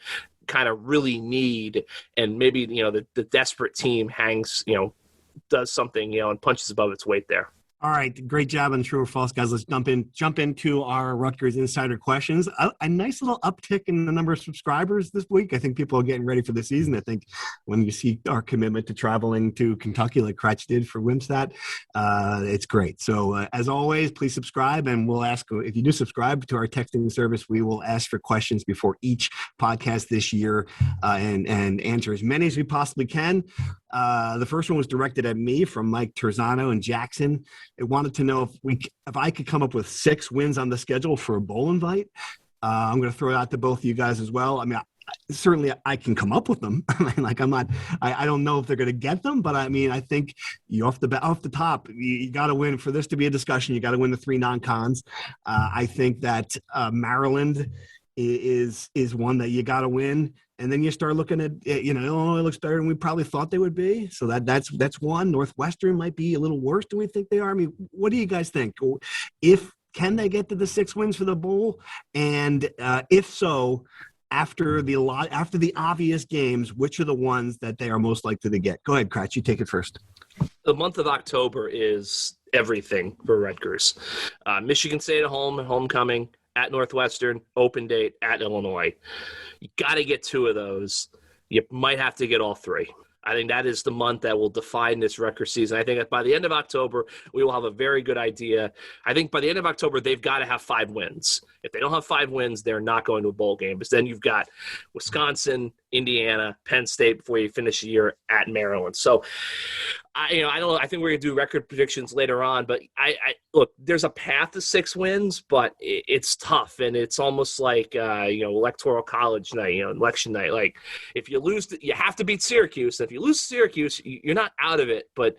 kind of really need, and maybe, the desperate team hangs, does something, and punches above its weight there. All right, great job on true or false, guys. Let's jump into our Rutgers Insider questions. A nice little uptick in the number of subscribers this week. I think people are getting ready for the season. I think when you see our commitment to traveling to Kentucky like Kratch did for Wimsatt, it's great. So as always, please subscribe, and we'll ask, if you do subscribe to our texting service, we will ask for questions before each podcast this year and answer as many as we possibly can. The first one was directed at me from Mike Terzano in Jackson. It wanted to know if I could come up with 6 wins on the schedule for a bowl invite. I'm going to throw it out to both of you guys as well. Certainly I can come up with them. I don't know if they're going to get them, but I think you off the top, you got to win for this to be a discussion. You got to win the 3 non-cons. I think that Maryland is one that you got to win. And then you start looking at, Illinois looks better than we probably thought they would be. So that's one. Northwestern might be a little worse than we think they are. What do you guys think? If Can they get to the 6 wins for the bowl? And if so, after the obvious games, which are the ones that they are most likely to get? Go ahead, Kratz. You take it first. The month of October is everything for Rutgers. Michigan State at home, homecoming, at Northwestern, open date, at Illinois. You got to get 2 of those. You might have to get all 3. I think that is the month that will define this Rutgers season. I think that by the end of October, we will have a very good idea. I think by the end of October, they've got to have 5 wins. If they don't have 5 wins, they're not going to a bowl game. Because then you've got Wisconsin, Indiana, Penn State before you finish the year at Maryland. So, I don't know. I think we're going to do record predictions later on. But I look, there's a path to 6 wins, but it's tough. And it's almost like, electoral college night, election night. Like, if you lose, you have to beat Syracuse. If you lose Syracuse, you're not out of it. But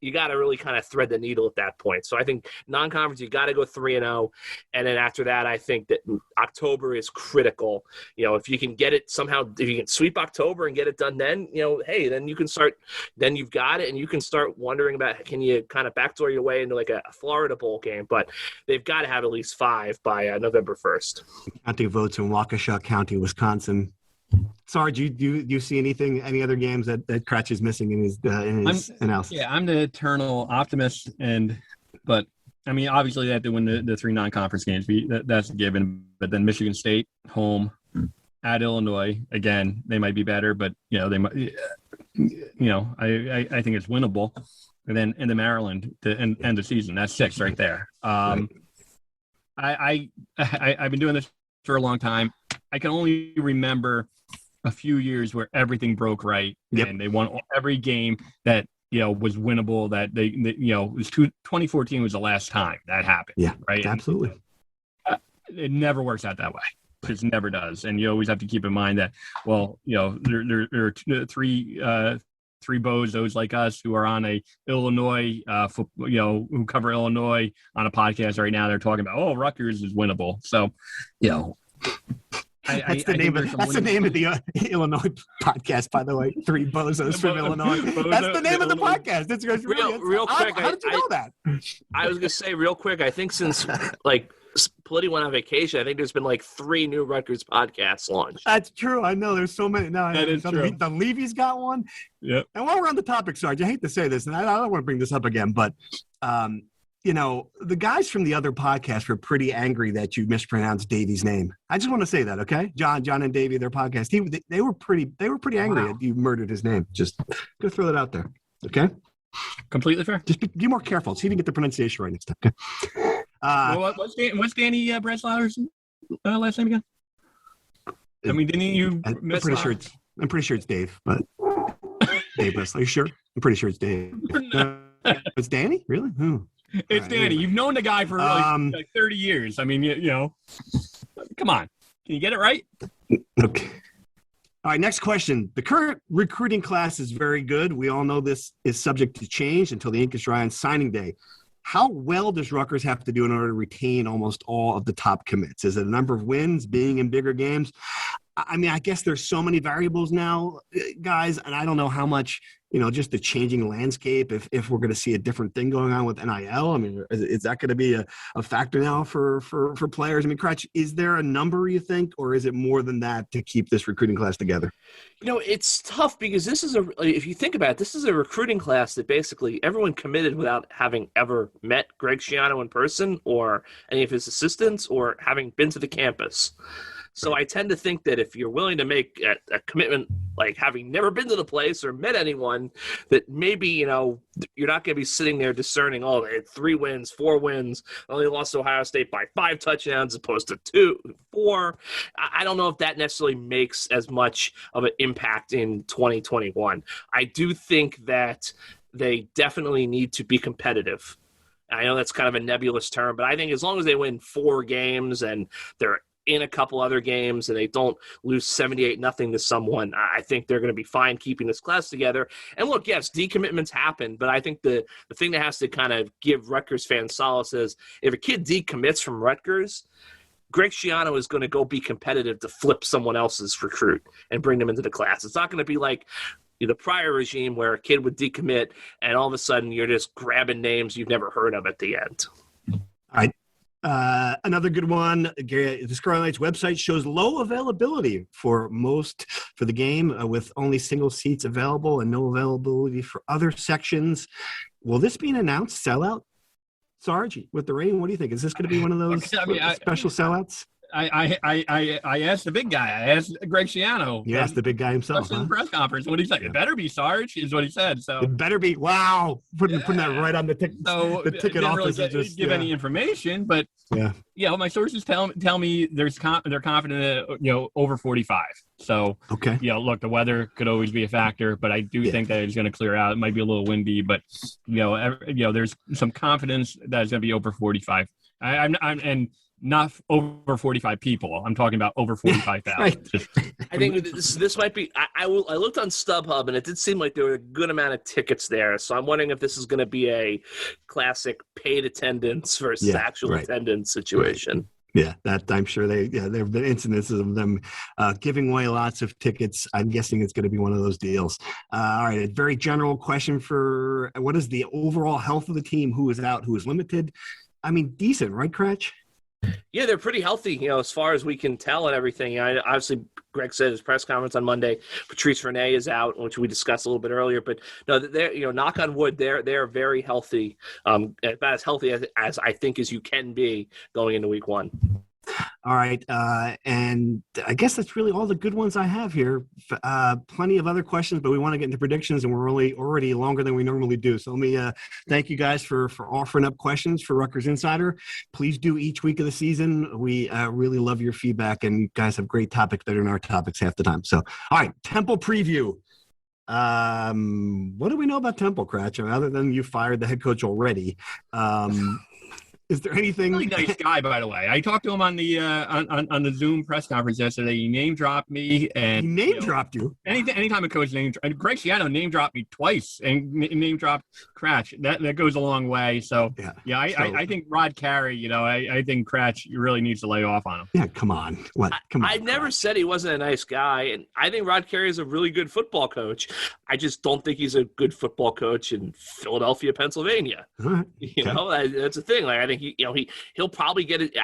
you got to really kind of thread the needle at that point. So I think non-conference, you got to go 3-0. And then after that, I think that October is critical. If you can get it somehow, if you can sweep October and get it done then, hey, then you can start, then you've got it and you can start wondering about, can you kind of backdoor your way into like a Florida bowl game? But they've got to have at least 5 by November 1st. Counting votes in Waukesha County, Wisconsin. Sarge, do you see any other games that Kratz is missing in his analysis? Yeah, I'm the eternal optimist, but I mean, obviously they have to win the 3 non-conference games. That's a given. But then Michigan State home at Illinois again, they might be better, but they might. I think it's winnable. And then into Maryland to end the season. That's 6 right there. Right. I've been doing this for a long time. I can only remember a few years where everything broke right, and they won every game that was winnable. That they it was 2014 was the last time that happened. Yeah, right. Absolutely. It never works out that way. It just never does, and you always have to keep in mind that there are 3 bozos like us who are on a Illinois, who cover Illinois on a podcast right now. They're talking about, Rutgers is winnable. So, That's the name of the Illinois podcast, by the way. 3 bozos from Illinois. That's the name of the podcast. It's real quick. How did you know that? I was gonna say real quick. I think since Politi went on vacation, I think there's been 3 new Rutgers podcasts launched. That's true. I know there's so many. No, that is true. The Levy's got one. Yep. And while we're on the topic, Sarge, I hate to say this, and I don't want to bring this up again, but the guys from the other podcast were pretty angry that you mispronounced Davy's name. I just want to say that, okay? John and Davey, their podcast, they were pretty angry that you murdered his name. Just go throw that out there, okay? Completely fair. Just be more careful. See if you can get the pronunciation right next time. Okay? What's Danny Breslauer's last name again? I mean, didn't you? I'm pretty sure it's Dave, but Dave Breslauer. Are you sure? I'm pretty sure it's Dave. It's Danny? Really? It's Danny. You've known the guy for 30 years. I mean, come on. Can you get it right? Okay. All right, next question. The current recruiting class is very good. We all know this is subject to change until the ink is dry on signing day. How well does Rutgers have to do in order to retain almost all of the top commits? Is it a number of wins, being in bigger games? I mean, I guess there's so many variables now, guys, and I don't know how much, just the changing landscape, if we're going to see a different thing going on with NIL. I mean, is that going to be a factor now for players? I mean, Kratz, is there a number you think, or is it more than that to keep this recruiting class together? It's tough because if you think about it, this is a recruiting class that basically everyone committed without having ever met Greg Schiano in person or any of his assistants or having been to the campus. So I tend to think that if you're willing to make a commitment, like having never been to the place or met anyone, that maybe, you're not going to be sitting there discerning, they had 3 wins, 4 wins, only lost to Ohio State by 5 touchdowns as opposed to 2, 4. I don't know if that necessarily makes as much of an impact in 2021. I do think that they definitely need to be competitive. I know that's kind of a nebulous term, but I think as long as they win 4 games and they're in a couple other games and they don't lose 78-0 to someone, I think they're going to be fine keeping this class together. And look, yes, decommitments happen, but I think the thing that has to kind of give Rutgers fans solace is if a kid decommits from Rutgers, Greg Schiano is going to go be competitive to flip someone else's recruit and bring them into the class. It's not going to be like the prior regime where a kid would decommit and all of a sudden you're just grabbing names you've never heard of at the end. Another good one. The Scarlet Knights website shows low availability for the game, with only single seats available and no availability for other sections. Will this be an announced sellout, Sarge, with the rain? What do you think? Is this going to be one of those special sellouts? I asked the big guy. I asked Greg Schiano. You asked the big guy himself. In the press conference. What he said? It better be Sarge, is what he said. So it better be. Wow, putting that right on the ticket. So the ticket office really just give any information, but my sources tell me they're confident that, over 45. So okay, look, the weather could always be a factor, but I do think that it's going to clear out. It might be a little windy, but there's some confidence that it's going to be over 45. I'm not over 45 people. I'm talking about over 45,000. Right. I think this might be. I looked on StubHub, and it did seem like there were a good amount of tickets there. So I'm wondering if this is going to be a classic paid attendance versus actual attendance situation. Right. Yeah, that I'm sure there have been incidences of them giving away lots of tickets. I'm guessing it's going to be one of those deals. All right, a very general question for what is the overall health of the team? Who is out? Who is limited? I mean, decent, right, Cratch? Yeah, they're pretty healthy, as far as we can tell and everything. Obviously, Greg said his press conference on Monday, Patrice Rene is out, which we discussed a little bit earlier. But no, they're knock on wood, they're very healthy, about as healthy as I think as you can be going into week one. All right, and I guess that's really all the good ones I have here. Plenty of other questions, but we want to get into predictions, and we're already longer than we normally do. So let me thank you guys for offering up questions for Rutgers Insider. Please do each week of the season. We really love your feedback, and you guys have great topics that are in our topics half the time. So, all right, Temple preview. What do we know about Temple, Cratch? I mean, other than you fired the head coach already. Is there anything? Really nice guy, by the way. I talked to him on the on the Zoom press conference yesterday. He name dropped me, and he name dropped you. Anytime a coach Greg Schiano name dropped me twice, and name dropped Cratch. That goes a long way. So I think Rod Carey. I think Cratch really needs to lay off on him. Yeah, come on. What? Come on. I never said he wasn't a nice guy, and I think Rod Carey is a really good football coach. I just don't think he's a good football coach in Philadelphia, Pennsylvania. All right. That's the thing. Like, I think he'll probably get it.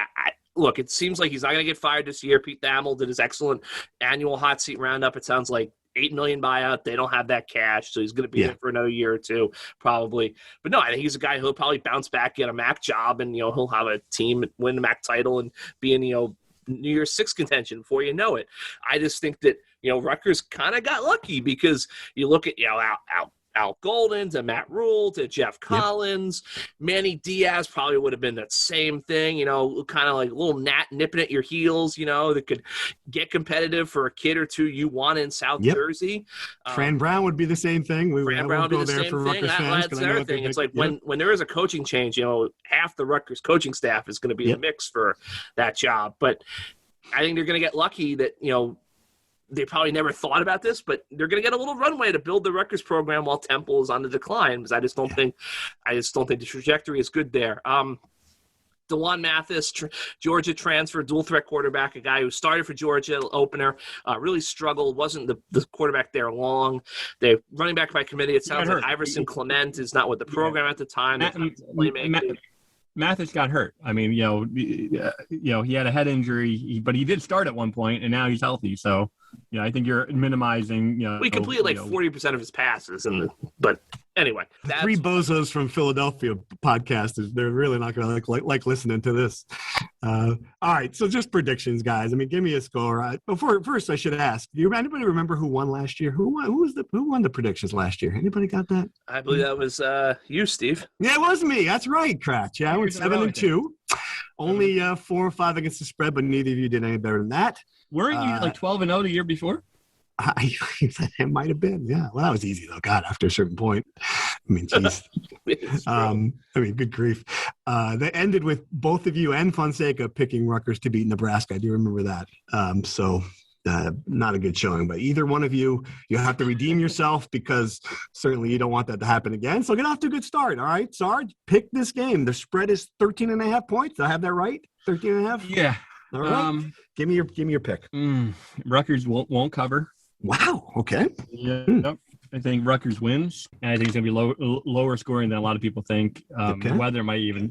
Look, it seems like he's not going to get fired this year. Pete Thamel did his excellent annual hot seat roundup. It sounds like $8 million buyout. They don't have that cash, so he's going to be there for another year or two, probably. But no, I think he's a guy who'll probably bounce back, get a MAC job, and he'll have a team win the MAC title and be in New Year's Six contention before you know it. I just think that Rutgers kind of got lucky because you look at Al Golden to Matt Rule to Jeff Collins. Manny Diaz probably would have been that same thing, kind of like a little gnat nipping at your heels, that could get competitive for a kid or two you want in South Jersey. Fran Brown would be the same thing. Fran Brown would be the same thing. That's another thing. It's like when there is a coaching change, half the Rutgers coaching staff is going to be in the mix for that job. But I think they're going to get lucky that, they probably never thought about this, but they're going to get a little runway to build the Rutgers program while Temple is on the decline, because I just don't think the trajectory is good there. DeJuan Mathis, Georgia transfer, dual threat quarterback, a guy who started for Georgia opener, really struggled, wasn't the quarterback there long. They running back by committee. It sounds like Iverson Clement is not with the program at the time. Mathis got hurt. I mean, he had a head injury, but he did start at one point, and now he's healthy. So, I think you're minimizing. We completed 40% of his passes, but anyway, three bozos from Philadelphia podcasters. They're really not going to like listening to this. All right, so just predictions, guys. I mean, give me a score. First, I should ask: do anybody remember who won last year? Who won the predictions last year? Anybody got that? I believe that was you, Steve. Yeah, it was me. That's right, Cratch. Yeah, I went 7-2. Only 4-5 against the spread, but neither of you did any better than that. Weren't you 12-0 the year before? It might have been, yeah. Well, that was easy though. God, after a certain point, I mean, geez. Good grief. They ended with both of you and Fonseca picking Rutgers to beat Nebraska. I do remember that. Not a good showing, but either one of you have to redeem yourself, because certainly you don't want that to happen again. So get off to a good start. All right, Sarge, pick this game. The spread is 13.5 points. Did I have that right? 13.5? Yeah. All right. Give me your pick. Rutgers won't cover. Wow. Okay. Yeah. I think Rutgers wins, and I think it's going to be lower scoring than a lot of people think. The weather might even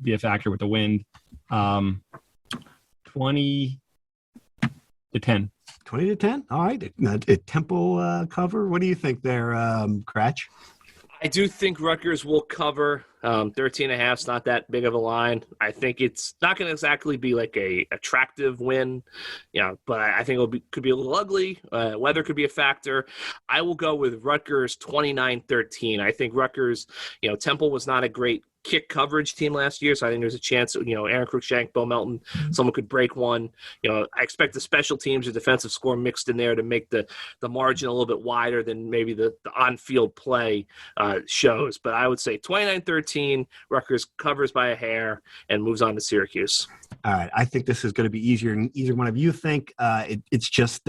be a factor with the wind. 20-10. 20-10. All right. A tempo cover. What do you think there, Cratch? I do think Rutgers will cover. 13.5 is not that big of a line. I think it's not going to exactly be like a attractive win, but I think could be a little ugly. Weather could be a factor. I will go with Rutgers 29-13. I think Rutgers, Temple was not a great kick coverage team last year, so I think there's a chance, Aaron Cruikshank, Bo Melton, someone could break one. I expect the special teams or defensive score mixed in there to make the margin a little bit wider than maybe the on-field play shows. But I would say 29-13, Rutgers covers by a hair and moves on to Syracuse. All right. I think this is going to be easier than either one of you think. It's just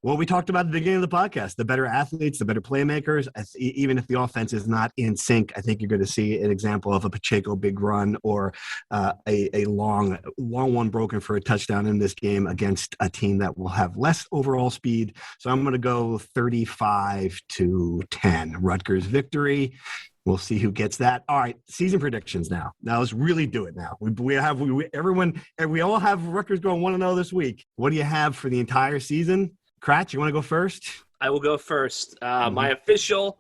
what we talked about at the beginning of the podcast, the better athletes, the better playmakers. Even if the offense is not in sync, I think you're going to see an example of a Pacheco big run or a long one broken for a touchdown in this game against a team that will have less overall speed. So I'm going to go 35-10, Rutgers victory. We'll see who gets that. All right, season predictions now. Now let's really do it now. We all have Rutgers going 1-0 this week. What do you have for the entire season? Kratch, you want to go first? I will go first. My official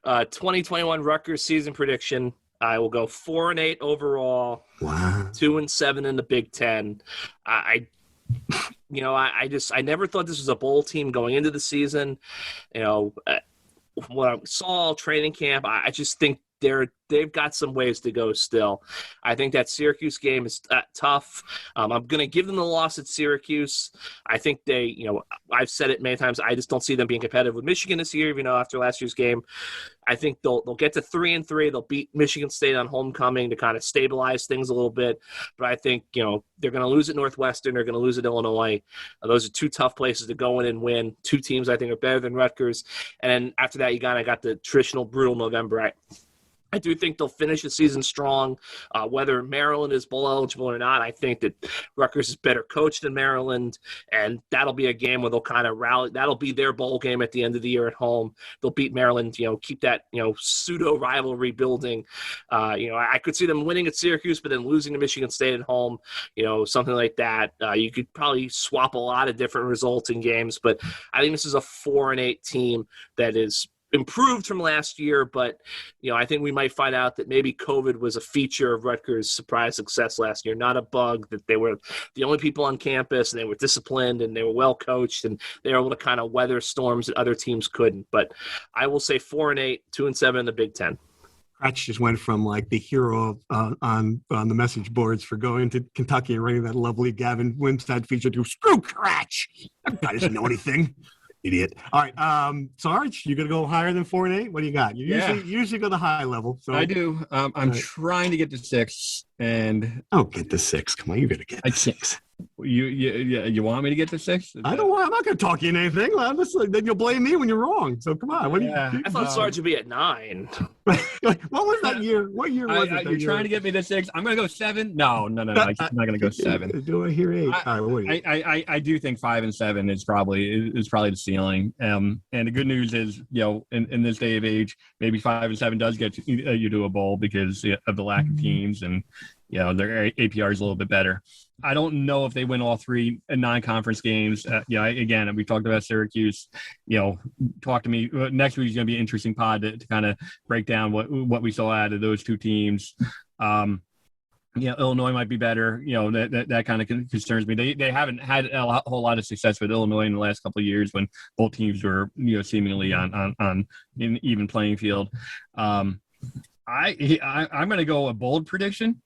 2021 Rutgers season prediction, I will go 4-8 overall. Wow. 2-7 in the Big Ten. I never thought this was a bowl team going into the season. When I saw training camp, I just think they've got some ways to go still. I think that Syracuse game is tough. I'm going to give them the loss at Syracuse. I think I've said it many times, I just don't see them being competitive with Michigan this year, after last year's game. I think they'll get to 3-3. They'll beat Michigan State on homecoming to kind of stabilize things a little bit. But I think, they're going to lose at Northwestern. They're going to lose at Illinois. Those are two tough places to go in and win. Two teams I think are better than Rutgers. And then after that, I got the traditional brutal November. I do think they'll finish the season strong. Whether Maryland is bowl eligible or not, I think that Rutgers is better coached than Maryland, and that'll be a game where they'll kind of rally. That'll be their bowl game at the end of the year at home. They'll beat Maryland, keep that, pseudo rivalry building. I could see them winning at Syracuse, but then losing to Michigan State at home, something like that. You could probably swap a lot of different results in games, but I think this is a 4-8 team that is improved from last year, but I think we might find out that maybe COVID was a feature of Rutgers' surprise success last year, not a bug, that they were the only people on campus and they were disciplined and they were well coached and they were able to kind of weather storms that other teams couldn't. But I will say 4-8, 2-7 in the Big Ten. Kratch just went from the hero on the message boards for going to Kentucky and writing that lovely Gavin Wimsatt feature to screw Kratch. That guy doesn't know anything. Idiot. All right, Sarge, you gonna go higher than 4-8? What do you got? You usually go the high level. So I do. I'm trying to get to 6, and get to 6. Come on, you're gonna get to 6. You want me to get to 6? I don't want. I'm not gonna talk you into anything. Then you'll blame me when you're wrong. So come on. I thought Sarge would be at 9. What was that year? What year was it? You're trying to get me to 6. I'm gonna go 7. No. I'm not gonna go 7. Do I hear 8? All right, I do think 5 and 7 is probably the ceiling. And the good news is, in this day of age, maybe 5 and 7 does get you to a bowl because of the lack of teams and their APR is a little bit better. I don't know if they win all 3 non-conference games. Again, we talked about Syracuse. Talk to me. Next week is going to be an interesting pod to kind of break down what we saw out of those two teams. Illinois might be better. That kind of concerns me. They haven't had a whole lot of success with Illinois in the last couple of years when both teams were seemingly on an even playing field. I'm going to go a bold prediction.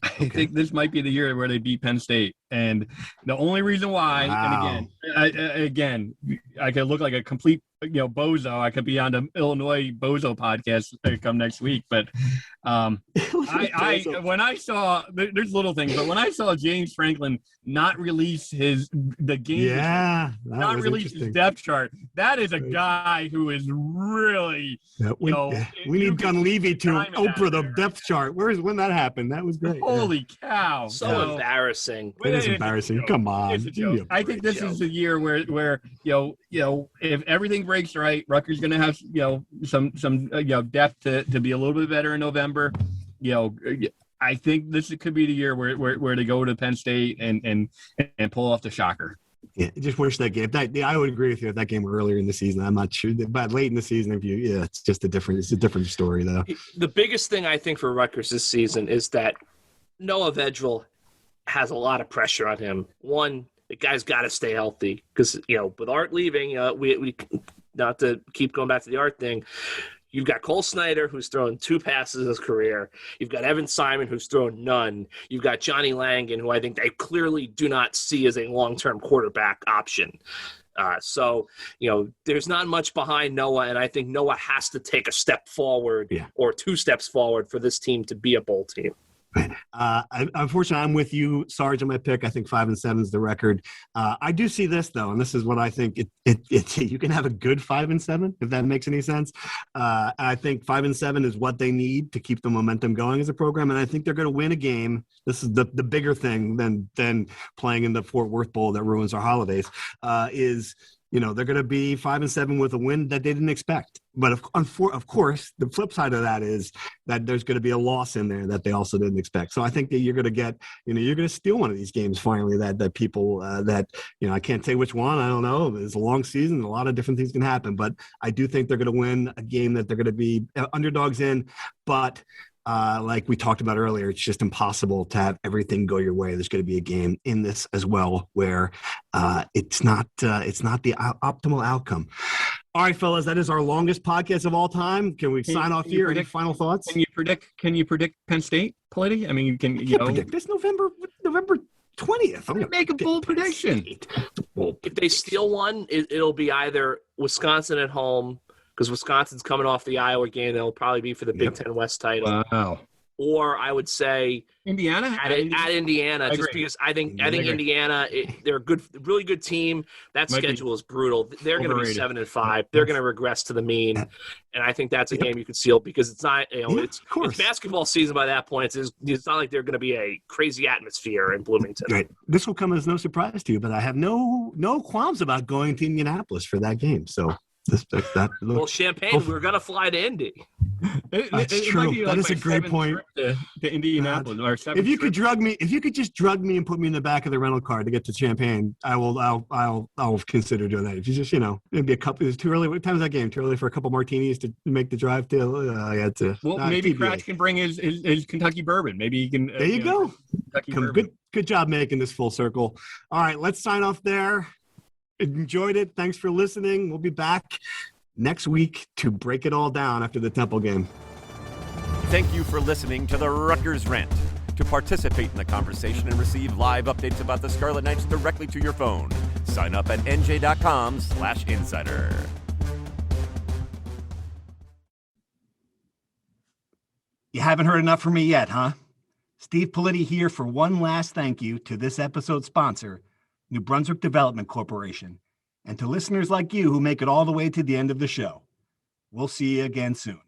I think this might be the year where they beat Penn State. And the only reason why, and again, I could look like a complete, bozo. I could be on the Illinois bozo podcast come next week. But when I saw, there's little things, but when I saw James Franklin not release his depth chart, that is a guy who is really, we need Dunleavy to Oprah the depth chart. When that happened? That was great. Holy cow. So embarrassing. It is embarrassing. Come on. I think this is the year where if everything breaks right, Rutgers going to have some depth to be a little bit better in November. I think this could be the year where they go to Penn State and pull off the shocker. Yeah, just wish that game. I would agree with you if that game were earlier in the season. I'm not sure, but late in the season, it's just a different story though. The biggest thing I think for Rutgers this season is that Noah Vedral has a lot of pressure on him. One, the guy's got to stay healthy because with Art leaving, we not to keep going back to the Art thing. You've got Cole Snyder, who's thrown 2 passes in his career. You've got Evan Simon, who's thrown none. You've got Johnny Langan, who I think they clearly do not see as a long-term quarterback option. So there's not much behind Noah, and I think Noah has to take a step forward or 2 steps forward for this team to be a bowl team. Unfortunately, I'm with you, Sarge, on my pick. I think 5-7 is the record. I do see this though, and this is what I think. You can have a good 5-7 if that makes any sense. I think 5-7 is what they need to keep the momentum going as a program, and I think they're going to win a game. This is the bigger thing than playing in the Fort Worth Bowl that ruins our holidays. They're going to be 5-7 with a win that they didn't expect. But of course, the flip side of that is that there's going to be a loss in there that they also didn't expect. So I think that you're going to get, you're going to steal one of these games finally that people I can't say which one. I don't know. It's a long season. A lot of different things can happen. But I do think they're going to win a game that they're going to be underdogs in. But like we talked about earlier, it's just impossible to have everything go your way. There's going to be a game in this as well where it's not the optimal outcome. All right, fellas, that is our longest podcast of all time. Can we sign off here? Any final thoughts? Can you predict Penn State, Politi? I mean, you predict this November 20th. I'm going to make a bold prediction. If they steal one, it'll be either Wisconsin at home, because Wisconsin's coming off the Iowa game. They'll probably be for the Big Ten West title. Wow. Or I would say Indiana at Indiana, just because I think Indiana, they're a really good team. That schedule is brutal. They're going to be 7-5. They're going to regress to the mean, and I think that's a game you could seal because it's not. It's basketball season by that point. It's not like they're going to be a crazy atmosphere in Bloomington. Right. This will come as no surprise to you, but I have no qualms about going to Indianapolis for that game. So. Champagne, we're going to fly to Indy. That's true. That is a great point. To Indianapolis. If you could just drug me and put me in the back of the rental car to get to Champagne, I'll consider doing that. If you just, maybe a couple. It's too early. What time is that game? Too early for a couple martinis to make the drive to. Maybe Cratch can bring his Kentucky bourbon. Maybe he can. There you go. Good job making this full circle. All right, let's sign off there. Enjoyed it. Thanks for listening. We'll be back next week to break it all down after the Temple game. Thank you for listening to the Rutgers Rant. To participate in the conversation and receive live updates about the Scarlet Knights directly to your phone, sign up at NJ.com/insider. You haven't heard enough from me yet, huh? Steve Politi here for one last thank you to this episode's sponsor, New Brunswick Development Corporation, and to listeners like you who make it all the way to the end of the show. We'll see you again soon.